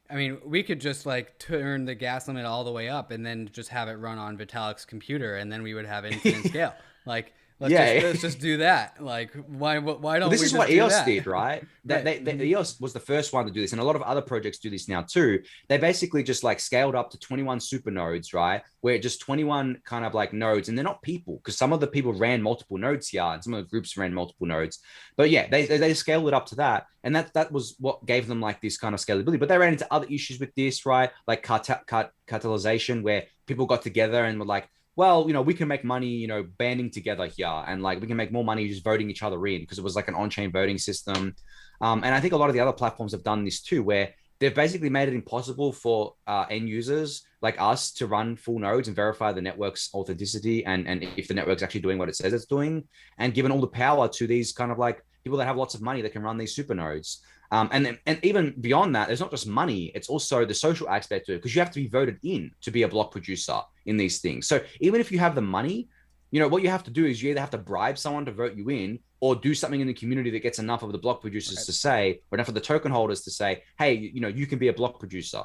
I mean, we could just like turn the gas limit all the way up and then just have it run on Vitalik's computer, and then we would have infinite scale. Like, let's just do that. Like, why don't this we is just what do EOS that? did, right? EOS was the first one to do this, and a lot of other projects do this now too. They basically just like scaled up to 21 super nodes, right? Where just 21 kind of like nodes, and they're not people, because some of the people ran multiple nodes here, and some of the groups ran multiple nodes. But yeah, they scaled it up to that, and that was what gave them like this kind of scalability. But they ran into other issues with this, right? Like catalyzation, where people got together and were like, well, you know, we can make money, you know, banding together here, and like we can make more money just voting each other in, because it was like an on-chain voting system. And I think a lot of the other platforms have done this too, where they've basically made it impossible for end users like us to run full nodes and verify the network's authenticity and if the network's actually doing what it says it's doing, and given all the power to these kind of like people that have lots of money that can run these super nodes. And even beyond that, there's not just money, it's also the social aspect to it, because you have to be voted in to be a block producer in these things. So even if you have the money, you know, what you have to do is you either have to bribe someone to vote you in, or do something in the community that gets enough of the block producers to say, or enough of the token holders to say, hey, you know, you can be a block producer.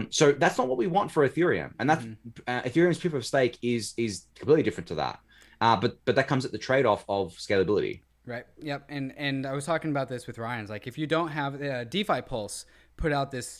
So that's not what we want for Ethereum. And that's Ethereum's proof of stake is completely different to that. But that comes at the trade-off of scalability. Right. Yep. And I was talking about this with Ryan's. Like, if you don't have DeFi Pulse put out this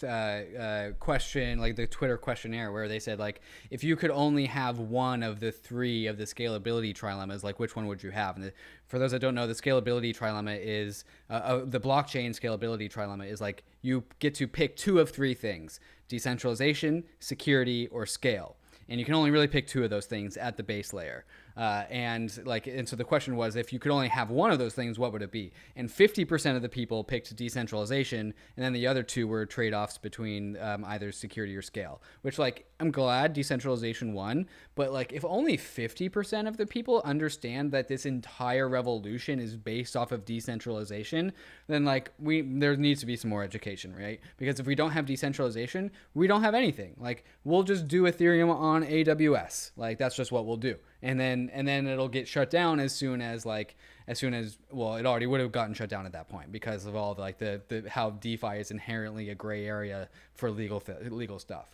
question, like the Twitter questionnaire, where they said, like, if you could only have one of the three of the scalability trilemmas, like, which one would you have? And for those that don't know, the scalability trilemma is the blockchain scalability trilemma is like you get to pick two of three things: decentralization, security, or scale. And you can only really pick two of those things at the base layer. And so the question was, if you could only have one of those things, what would it be? And 50% of the people picked decentralization, and then the other two were trade-offs between either security or scale. Which, like, I'm glad decentralization won, but like, if only 50% of the people understand that this entire revolution is based off of decentralization, then like there needs to be some more education, right? Because if we don't have decentralization, we don't have anything. Like, we'll just do Ethereum on AWS. Like, that's just what we'll do. And then it'll get shut down as soon as well, it already would have gotten shut down at that point because of all the how DeFi is inherently a gray area for legal stuff.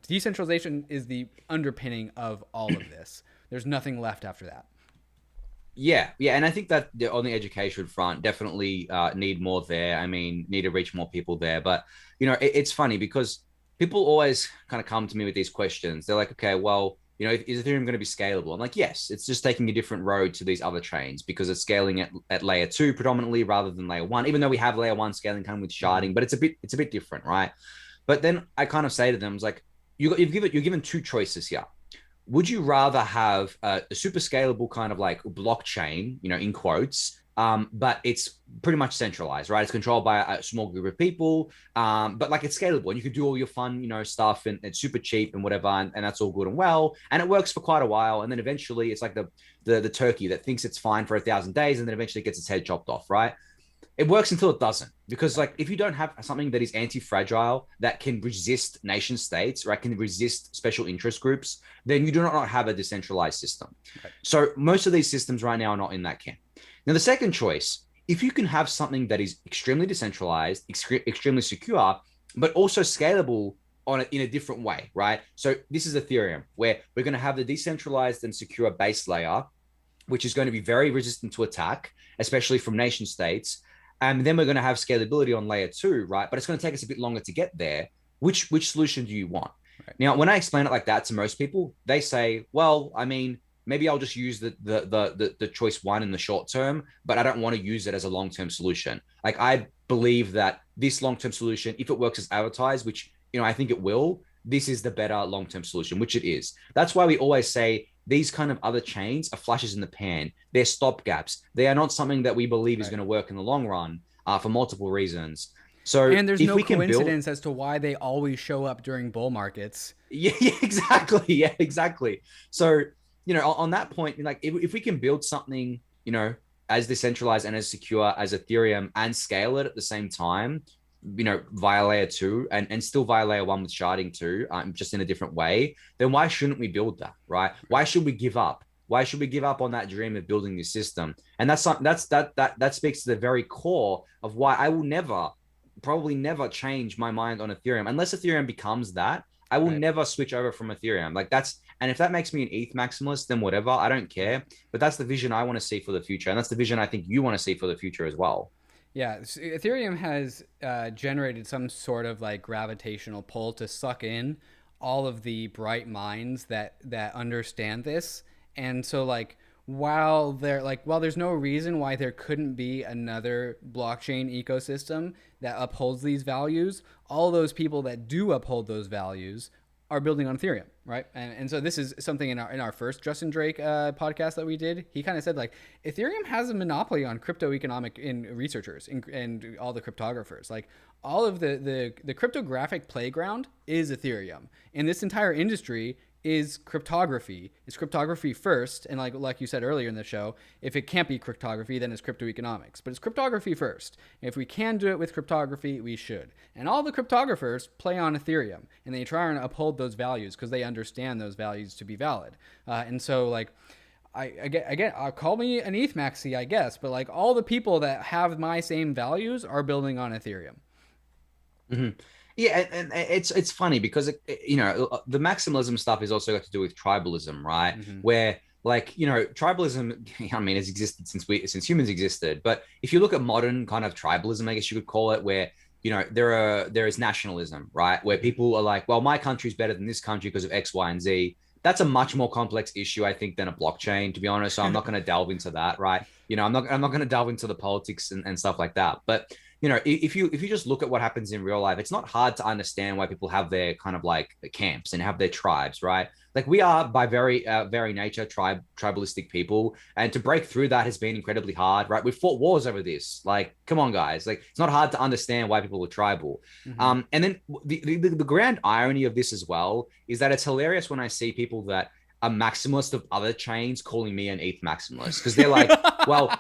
Decentralization is the underpinning of all of this. There's nothing left after that. Yeah, and I think that on the education front, definitely need more there. I mean, need to reach more people there. But, it's funny because people always kind of come to me with these questions. They're like, okay, well, is Ethereum going to be scalable? I'm like, yes, it's just taking a different road to these other chains because it's scaling at layer 2 predominantly rather than layer 1, even though we have layer 1 scaling coming with sharding, but it's a bit different, right? But then I kind of say to them, it's like, you're given two choices here. Would you rather have a super scalable kind of like blockchain, in quotes, but it's pretty much centralized, right? It's controlled by a small group of people, but like it's scalable and you can do all your fun, stuff and it's super cheap and whatever. And that's all good and well. And it works for quite a while. And then eventually it's like the turkey that thinks it's fine for 1,000 days and then eventually gets its head chopped off, right? It works until it doesn't, because like if you don't have something that is anti-fragile, that can resist nation states, right, can resist special interest groups, then you do not have a decentralized system. Right. So most of these systems right now are not in that camp. Now, the second choice, if you can have something that is extremely decentralized, extremely secure, but also scalable in a different way, right? So this is Ethereum, where we're going to have the decentralized and secure base layer, which is going to be very resistant to attack, especially from nation states. And then we're going to have scalability on layer 2, right? But it's going to take us a bit longer to get there. Which solution do you want? Right. Now, when I explain it like that to most people, they say, well, I mean, maybe I'll just use the choice 1 in the short term, but I don't want to use it as a long-term solution. Like, I believe that this long-term solution, if it works as advertised, which, I think it will, this is the better long-term solution, which it is. That's why we always say these kind of other chains are flashes in the pan. They're stopgaps. They are not something that we believe is going to work in the long run for multiple reasons. So, and there's no coincidence as to why they always show up during bull markets. Yeah, exactly. Yeah, exactly. So, on that point, like if we can build something, as decentralized and as secure as Ethereum and scale it at the same time, via layer 2 and still via layer 1 with sharding too, just in a different way, then why shouldn't we build that, right? Why should we give up? Why should we give up on that dream of building this system? And that speaks to the very core of why I will probably never change my mind on Ethereum unless Ethereum becomes that. I will never switch over from Ethereum. And if that makes me an ETH maximalist, then whatever, I don't care. But that's the vision I want to see for the future, and that's the vision I think you want to see for the future as well. Yeah, so Ethereum has generated some sort of like gravitational pull to suck in all of the bright minds that understand this. And so like while there's no reason why there couldn't be another blockchain ecosystem that upholds these values, all those people that do uphold those values are building on Ethereum, right? And so this is something in our first Justin Drake podcast that we did. He kind of said like Ethereum has a monopoly on crypto economic researchers and all the cryptographers. Like all of the cryptographic playground is Ethereum, and this entire industry is cryptography. It's cryptography first, and like you said earlier in the show, if it can't be cryptography, then it's crypto economics. But it's cryptography first. And if we can do it with cryptography, we should. And all the cryptographers play on Ethereum, and they try and uphold those values because they understand those values to be valid. And so like, I'll call me an ETH maxi, I guess, but like all the people that have my same values are building on Ethereum. Mm-hmm. Yeah, and it's funny because the maximalism stuff is also got to do with tribalism, right? Mm-hmm. Where tribalism, I mean, has existed since humans existed. But if you look at modern kind of tribalism, I guess you could call it, where there is nationalism, right? Where people are like, well, my country's better than this country because of X, Y, and Z. That's a much more complex issue, I think, than a blockchain, to be honest. So I'm not going to delve into that, right? I'm not going to delve into the politics and stuff like that. But if you just look at what happens in real life, it's not hard to understand why people have their kind of like camps and have their tribes, right? Like we are by very nature tribalistic people, and to break through that has been incredibly hard, right? We've fought wars over this. Like, come on, guys. Like, it's not hard to understand why people are tribal. And then the grand irony of this as well is that it's hilarious when I see people that are maximalist of other chains calling me an ETH maximalist, because they're like, well,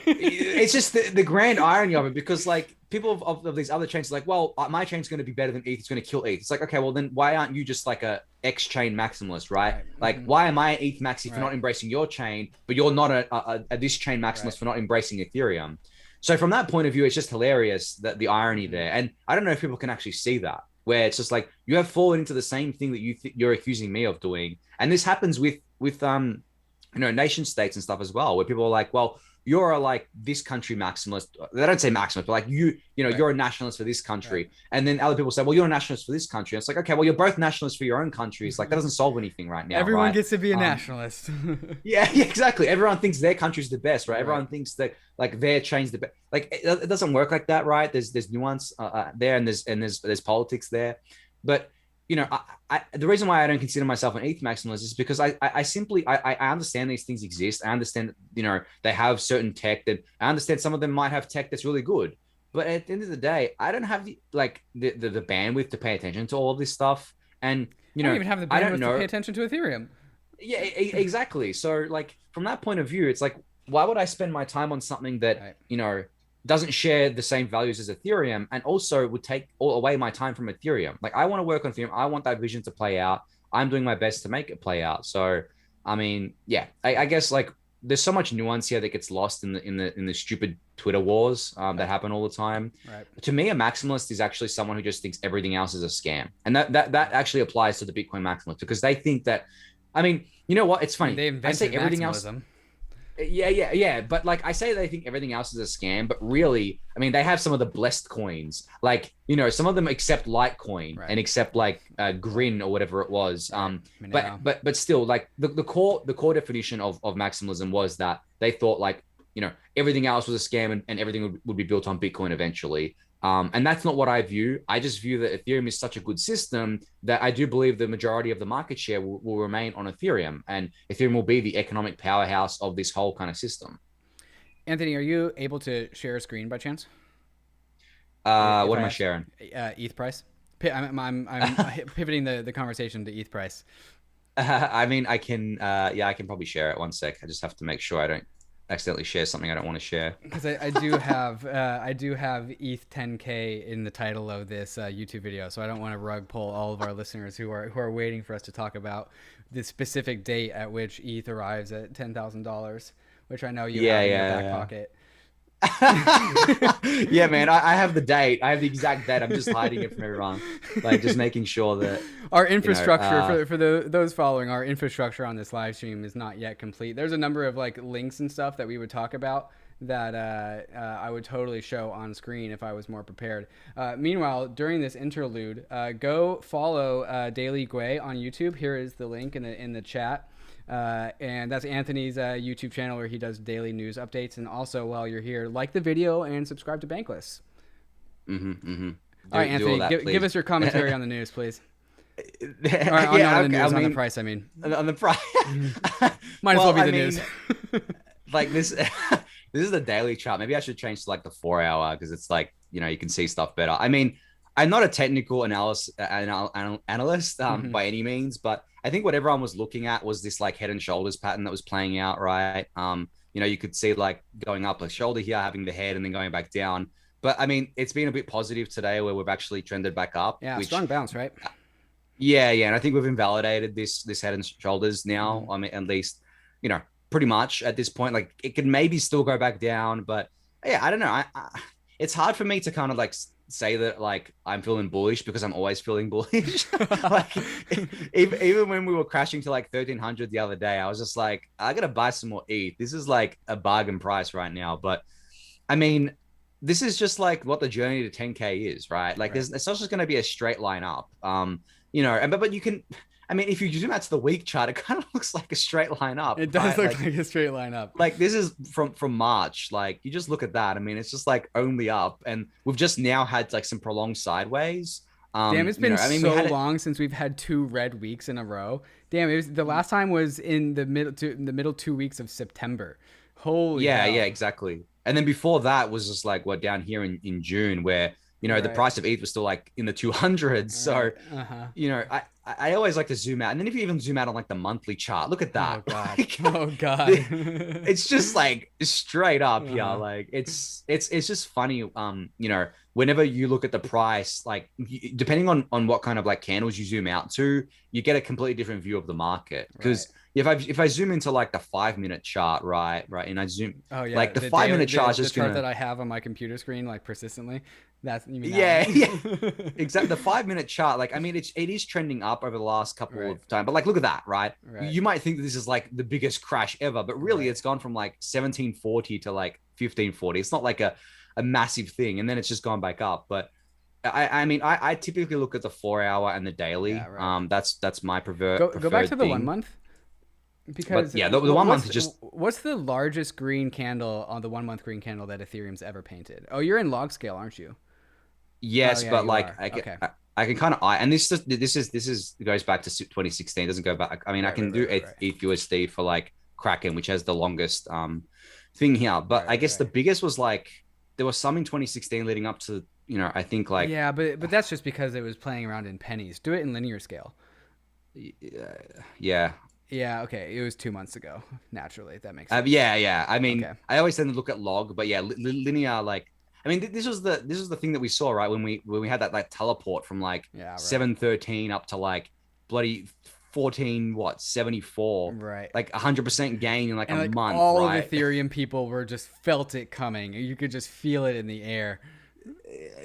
it's just the grand irony of it, because like people of these other chains are like, well, my chain's going to be better than ETH, it's going to kill ETH. It's like, okay, well then why aren't you just like a X chain maximalist, right? Like, why am I an ETH maxi for not embracing your chain, but you're not a this chain maximalist for not embracing Ethereum? So from that point of view, it's just hilarious that the irony there. And I don't know if people can actually see that, where it's just like you have fallen into the same thing that you're accusing me of doing. And this happens with nation states and stuff as well, where people are like, well, you're a, like, this country maximalist. They don't say maximalist, but like you're a nationalist for this country. And then other people say, well, you're a nationalist for this country. And it's like, okay, well, you're both nationalists for your own countries. Like, that doesn't solve anything right now. Everyone gets to be a nationalist. yeah, exactly. Everyone thinks their country's the best, right? Everyone thinks that like their chain's the best. Like, it doesn't work like that, right? There's nuance there, and there's politics there. But the reason why I don't consider myself an ETH maximalist is because I simply understand these things exist. I understand that, they have certain tech, that I understand some of them might have tech that's really good. But at the end of the day, I don't have the bandwidth to pay attention to all of this stuff. And, I don't even have the bandwidth to pay attention to Ethereum. Yeah, exactly. So like from that point of view, it's like, why would I spend my time on something that, doesn't share the same values as Ethereum, and also would take all away my time from Ethereum? Like, I want to work on Ethereum. I want that vision to play out. I'm doing my best to make it play out. So, I mean, yeah, I guess like there's so much nuance here that gets lost in the stupid Twitter wars that happen all the time. Right. To me, a maximalist is actually someone who just thinks everything else is a scam. And that actually applies to the Bitcoin maximalist, because they think that, I mean, you know what? It's funny. They invented I say everything maximalism. else. Yeah. But like, I say they think everything else is a scam, but really, I mean, they have some of the blessed coins. Like, some of them accept Litecoin and accept like Grin or whatever it was. But still, like the core definition of maximalism was that they thought like, everything else was a scam, and everything would be built on Bitcoin eventually. And that's not what I view. I just view that Ethereum is such a good system that I do believe the majority of the market share will remain on Ethereum, and Ethereum will be the economic powerhouse of this whole kind of system. Anthony, are you able to share a screen by chance? What am I sharing? ETH price. I'm pivoting the conversation to ETH price. I mean, I can probably share it. One sec. I just have to make sure I don't accidentally share something I don't want to share. Because I do have ETH 10K in the title of this YouTube video, so I don't want to rug pull all of our listeners who are waiting for us to talk about the specific date at which ETH arrives at $10,000, which I know you have in your back pocket. Yeah, man, I have the date. I have the exact date. I'm just hiding it from everyone, like just making sure that our infrastructure for those following, our infrastructure on this live stream is not yet complete. There's a number of like links and stuff that we would talk about that I would totally show on screen if I was more prepared. Meanwhile, during this interlude, go follow Daily Gwei on YouTube. Here is the link in the chat. And that's Anthony's YouTube channel where he does daily news updates. And also, while you're here, like the video and subscribe to Bankless. All right, Anthony, give us your commentary on the news, please. On the price, I mean. On the price. Might as well be the news. Like this is the daily chart. Maybe I should change to like the 4-hour, because it's like, you can see stuff better. I mean, I'm not a technical analyst by any means, but I think what everyone was looking at was this like head and shoulders pattern that was playing out, right? You could see like going up a shoulder here, having the head, and then going back down. But I mean, it's been a bit positive today where we've actually trended back up. Yeah, strong bounce, right? Yeah, and I think we've invalidated this head and shoulders now. I mean, at least, pretty much at this point. Like, it could maybe still go back down, but yeah, I don't know. It's hard for me to kind of like say that like I'm feeling bullish, because I'm always feeling bullish. Like even when we were crashing to like 1,300 the other day, I was just like, I gotta buy some more ETH. This is like a bargain price right now. But I mean, this is just like what the journey to 10K is, right? Like it's not just going to be a straight line up. But you can, I mean, if you zoom out to the week chart, it kind of looks like a straight line up. It does look like a straight line up. Like this is from March. Like you just look at that. I mean, it's just like only up, and we've just now had like some prolonged sideways. Damn, it's been so we long since we've had 2 red weeks in a row. Damn, it was the last time was in the middle 2 weeks of September. Holy hell. Yeah, exactly. And then before that was just like what down here in June, where the price of ETH was still like in the 200s. So I always like to zoom out, and then if you even zoom out on like the monthly chart, look at that. Oh god, like, oh god, it's just like straight up here. Like it's just funny. Whenever you look at the price, like depending on what kind of like candles you zoom out to, you get a completely different view of the market. Because if I zoom into like the 5-minute chart, right, and I zoom, like the 5-minute chart is just the chart that I have on my computer screen like persistently. That's you mean exactly. The 5-minute chart, like I mean, it is trending up over the last couple of times, but like look at that, right? You might think that this is like the biggest crash ever, but really it's gone from like 1740 to like 1540. It's not like a massive thing, and then it's just gone back up. But I mean, I typically look at the 4-hour and the daily. That's my preferred. Go back to the 1 month. Because the 1 month is just. What's the largest green candle on the 1 month green candle that Ethereum's ever painted? Oh, you're in log scale, aren't you? Yes, but like I can kind of and this goes back to 2016. It doesn't go back. I mean, I can do ETH USD for like Kraken, which has the longest thing here. But I guess the biggest was like there was some in 2016 leading up to I think like but that's just because it was playing around in pennies. Do it in linear scale. Yeah, okay. It was 2 months ago. Naturally, that makes sense. I mean, I always tend to look at log, but linear. Like, I mean, this was the thing that we saw, right? When we had that like teleport from like 713 up to like bloody 74, right? Like 100% gain in like a month. All of Ethereum people were just felt it coming. You could just feel it in the air.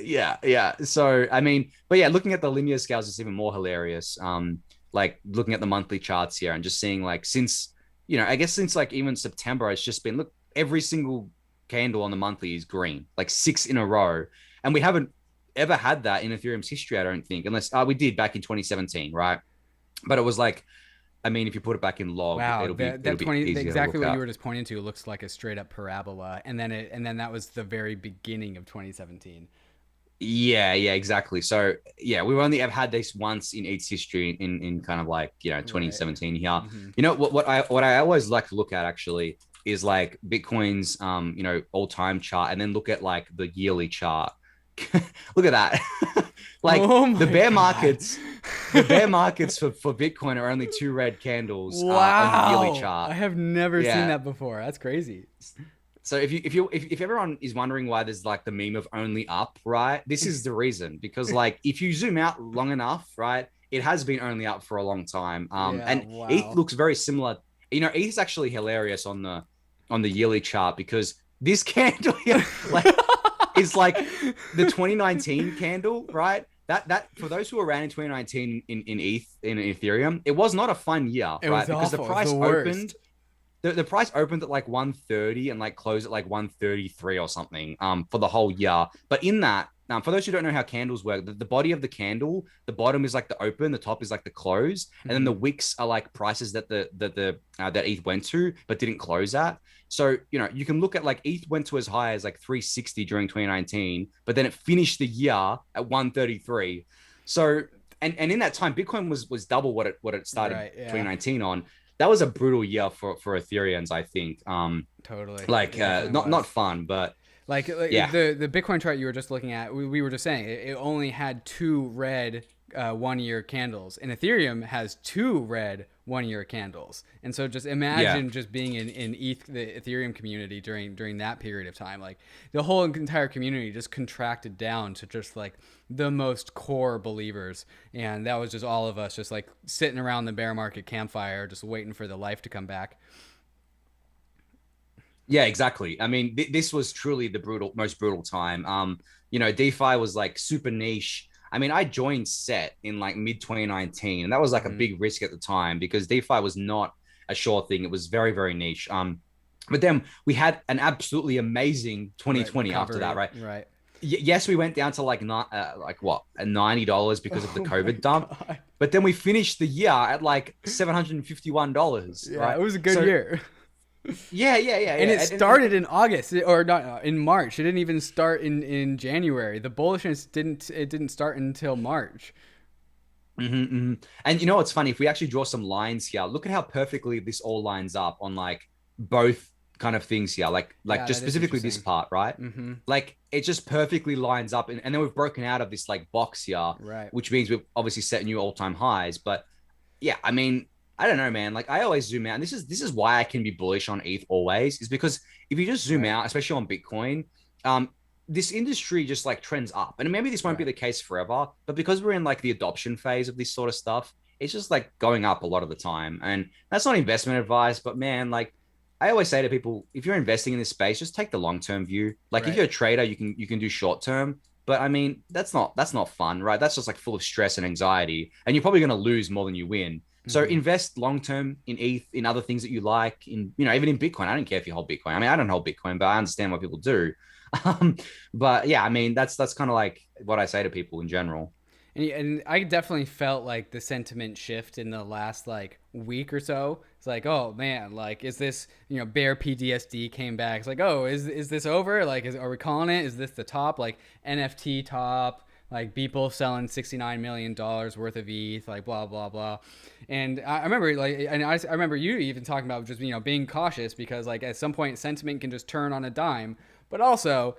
Yeah. So I mean, but yeah, looking at the linear scales is even more hilarious. Like looking at the monthly charts here and just seeing like since I guess since like even September, it's just been look every single candle on the monthly is green, like 6 in a row, and we haven't ever had that in Ethereum's history, I don't think, unless we did back in 2017, right? But it was like, I mean, if you put it back in log, it'll be exactly what you were just pointing to looks like a straight up parabola, and then that was the very beginning of 2017. Yeah, exactly. So yeah, we've only ever had this once in ETH's history in kind of like 2017 here. Mm-hmm. What I always like to look at actually is like Bitcoin's all-time chart, and then look at like the yearly chart. Look at that. Like the bear markets for Bitcoin are only 2 red candles on the yearly chart. I have never seen that before. That's crazy. So if everyone is wondering why there's like the meme of only up, right? This is the reason, because like if you zoom out long enough, right, it has been only up for a long time. ETH looks very similar. ETH is actually hilarious on the yearly chart, because this candle here, like is like the 2019 candle, right? That for those who were around in 2019 in ETH in Ethereum, it was not a fun year, right? Because the price opened. The price opened at like 130 and like closed at like 133 or something for the whole year. But in that, for those who don't know how candles work, the body of the candle, the bottom is like the open, the top is like the close, and then the wicks are like prices that that ETH went to but didn't close at. So you can look at like ETH went to as high as like 360 during 2019, but then it finished the year at 133. So and in that time, Bitcoin was double what it started 2019 on. That was a brutal year for Ethereans, I think. Totally. Like not fun, but like the Bitcoin chart you were just looking at, we were just saying it only had 2 red 1-year candles, and Ethereum has 2 red 1-year candles. And so just imagine just being in the Ethereum community during that period of time. Like the whole entire community just contracted down to just like the most core believers, and that was just all of us just like sitting around the bear market campfire just waiting for the life to come back. Yeah, exactly. I mean, this was truly the most brutal time. DeFi was like super niche. I mean, I joined SET in like mid 2019, and that was like a big risk at the time because DeFi was not a sure thing. It was very, very niche. But then we had an absolutely amazing 2020 after that, right? Right. yes, we went down to like not like what $90 because of the Oh my COVID dump, God. but then we finished the year at like $751, Yeah, right? it was a good So year. And yeah, it started in August or not in March. It didn't even start in January. The bullishness didn't start until March. And you know what's funny? If we actually draw some lines here, look at how perfectly this all lines up on like both kind of things here. Like Yeah, just that is specifically this interesting. part, right? Mm-hmm. Like it just perfectly lines up, and then we've broken out of this like box here, Right. which means we've obviously set new all-time highs. But yeah, I mean, I don't know, man. Like I always zoom out, and this is why I can be bullish on ETH always, is because if you just zoom Right. out, especially on Bitcoin, um, this industry just like trends up. And maybe this won't be Right. the case forever, but because we're in like the adoption phase of this sort of stuff, it's just like going up a lot of the time. And that's not investment advice, but man, like I always say to people, if you're investing in this space, just take the long-term view. Like if Right. you're a trader, you can do short-term. But I mean, that's not fun, right? That's just like full of stress and anxiety. And you're probably going to lose more than you win. So Mm-hmm. invest long term in ETH, in other things that you like, in even in Bitcoin. I don't care if you hold Bitcoin. I mean, I don't hold Bitcoin, but I understand what people do. Um, but yeah, I mean, that's kind of like what I say to people in general. And I definitely felt like the sentiment shift in the last like week or so. It's like, oh man, like is this bear PTSD came back? It's like, oh, is this over? Like, are we calling it? Is this the top? Like NFT top? Like people selling $69 million worth of ETH, like blah blah blah. And I remember I remember you even talking about just being cautious because like at some point sentiment can just turn on a dime. But also,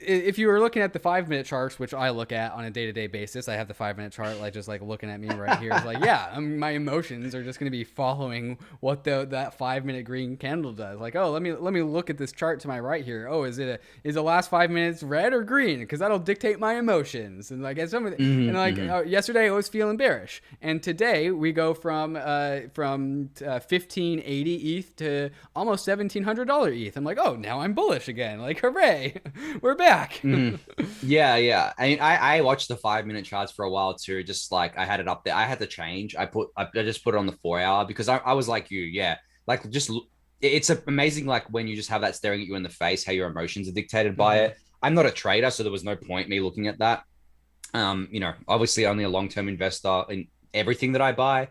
if you were looking at the 5 minute charts, which I look at on a day to day basis, I have the 5 minute chart, like just like looking at me right here. It's like, yeah, my emotions are just going to be following what that 5 minute green candle does. Like, oh, let me look at this chart to my right here. Oh, is the last 5 minutes red or green? Because that'll dictate my emotions. And like Mm-hmm, yesterday I was feeling bearish, and today we go from 1580 ETH to almost $1,700 ETH. I'm like, oh, now I'm bullish again. Like, hooray, we're back. mm-hmm. Yeah. I mean, I watched the 5 minute charts for a while too. Just like I had it up there. I had to change. I just put it on the 4 hour because I was like you, yeah. Like just it's amazing like when you just have that staring at you in the face, how your emotions are dictated by Mm-hmm. it. I'm not a trader, so there was no point me looking at that. Obviously only a long-term investor in everything that I buy.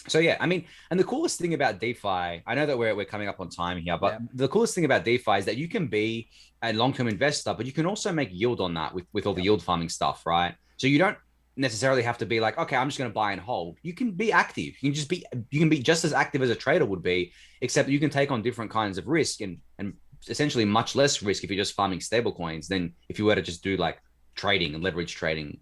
So yeah, I mean, and the coolest thing about DeFi, I know that we're coming up on time here, but Yep. the coolest thing about DeFi is that you can be a long-term investor, but you can also make yield on that with all the Yep. yield farming stuff, right? So you don't necessarily have to be like, okay, I'm just going to buy and hold. You can be active. You can be just as active as a trader would be, except you can take on different kinds of risk and essentially much less risk if you're just farming stable coins than if you were to just do like trading and leverage trading.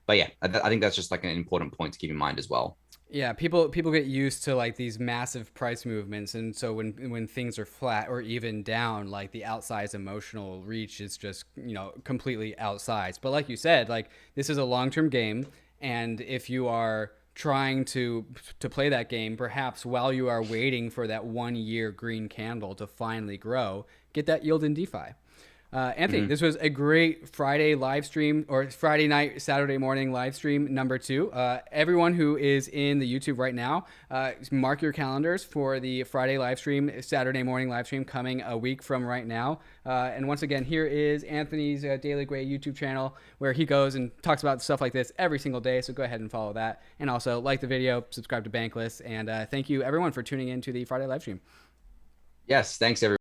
But yeah, I think that's just like an important point to keep in mind as well. Yeah, people get used to like these massive price movements, and so when things are flat or even down, like the outsized emotional reach is just completely outsized. But like you said, like this is a long term game, and if you are trying to play that game, perhaps while you are waiting for that 1 year green candle to finally grow, get that yield in DeFi. Anthony, Mm-hmm. this was a great Friday live stream or Friday night, Saturday morning live stream number 2. Everyone who is in the YouTube right now, mark your calendars for the Friday live stream, Saturday morning live stream coming a week from right now. And once again, here is Anthony's Daily Gwei YouTube channel where he goes and talks about stuff like this every single day. So go ahead and follow that. And also like the video, subscribe to Bankless. And thank you everyone for tuning in to the Friday live stream. Yes, thanks everyone.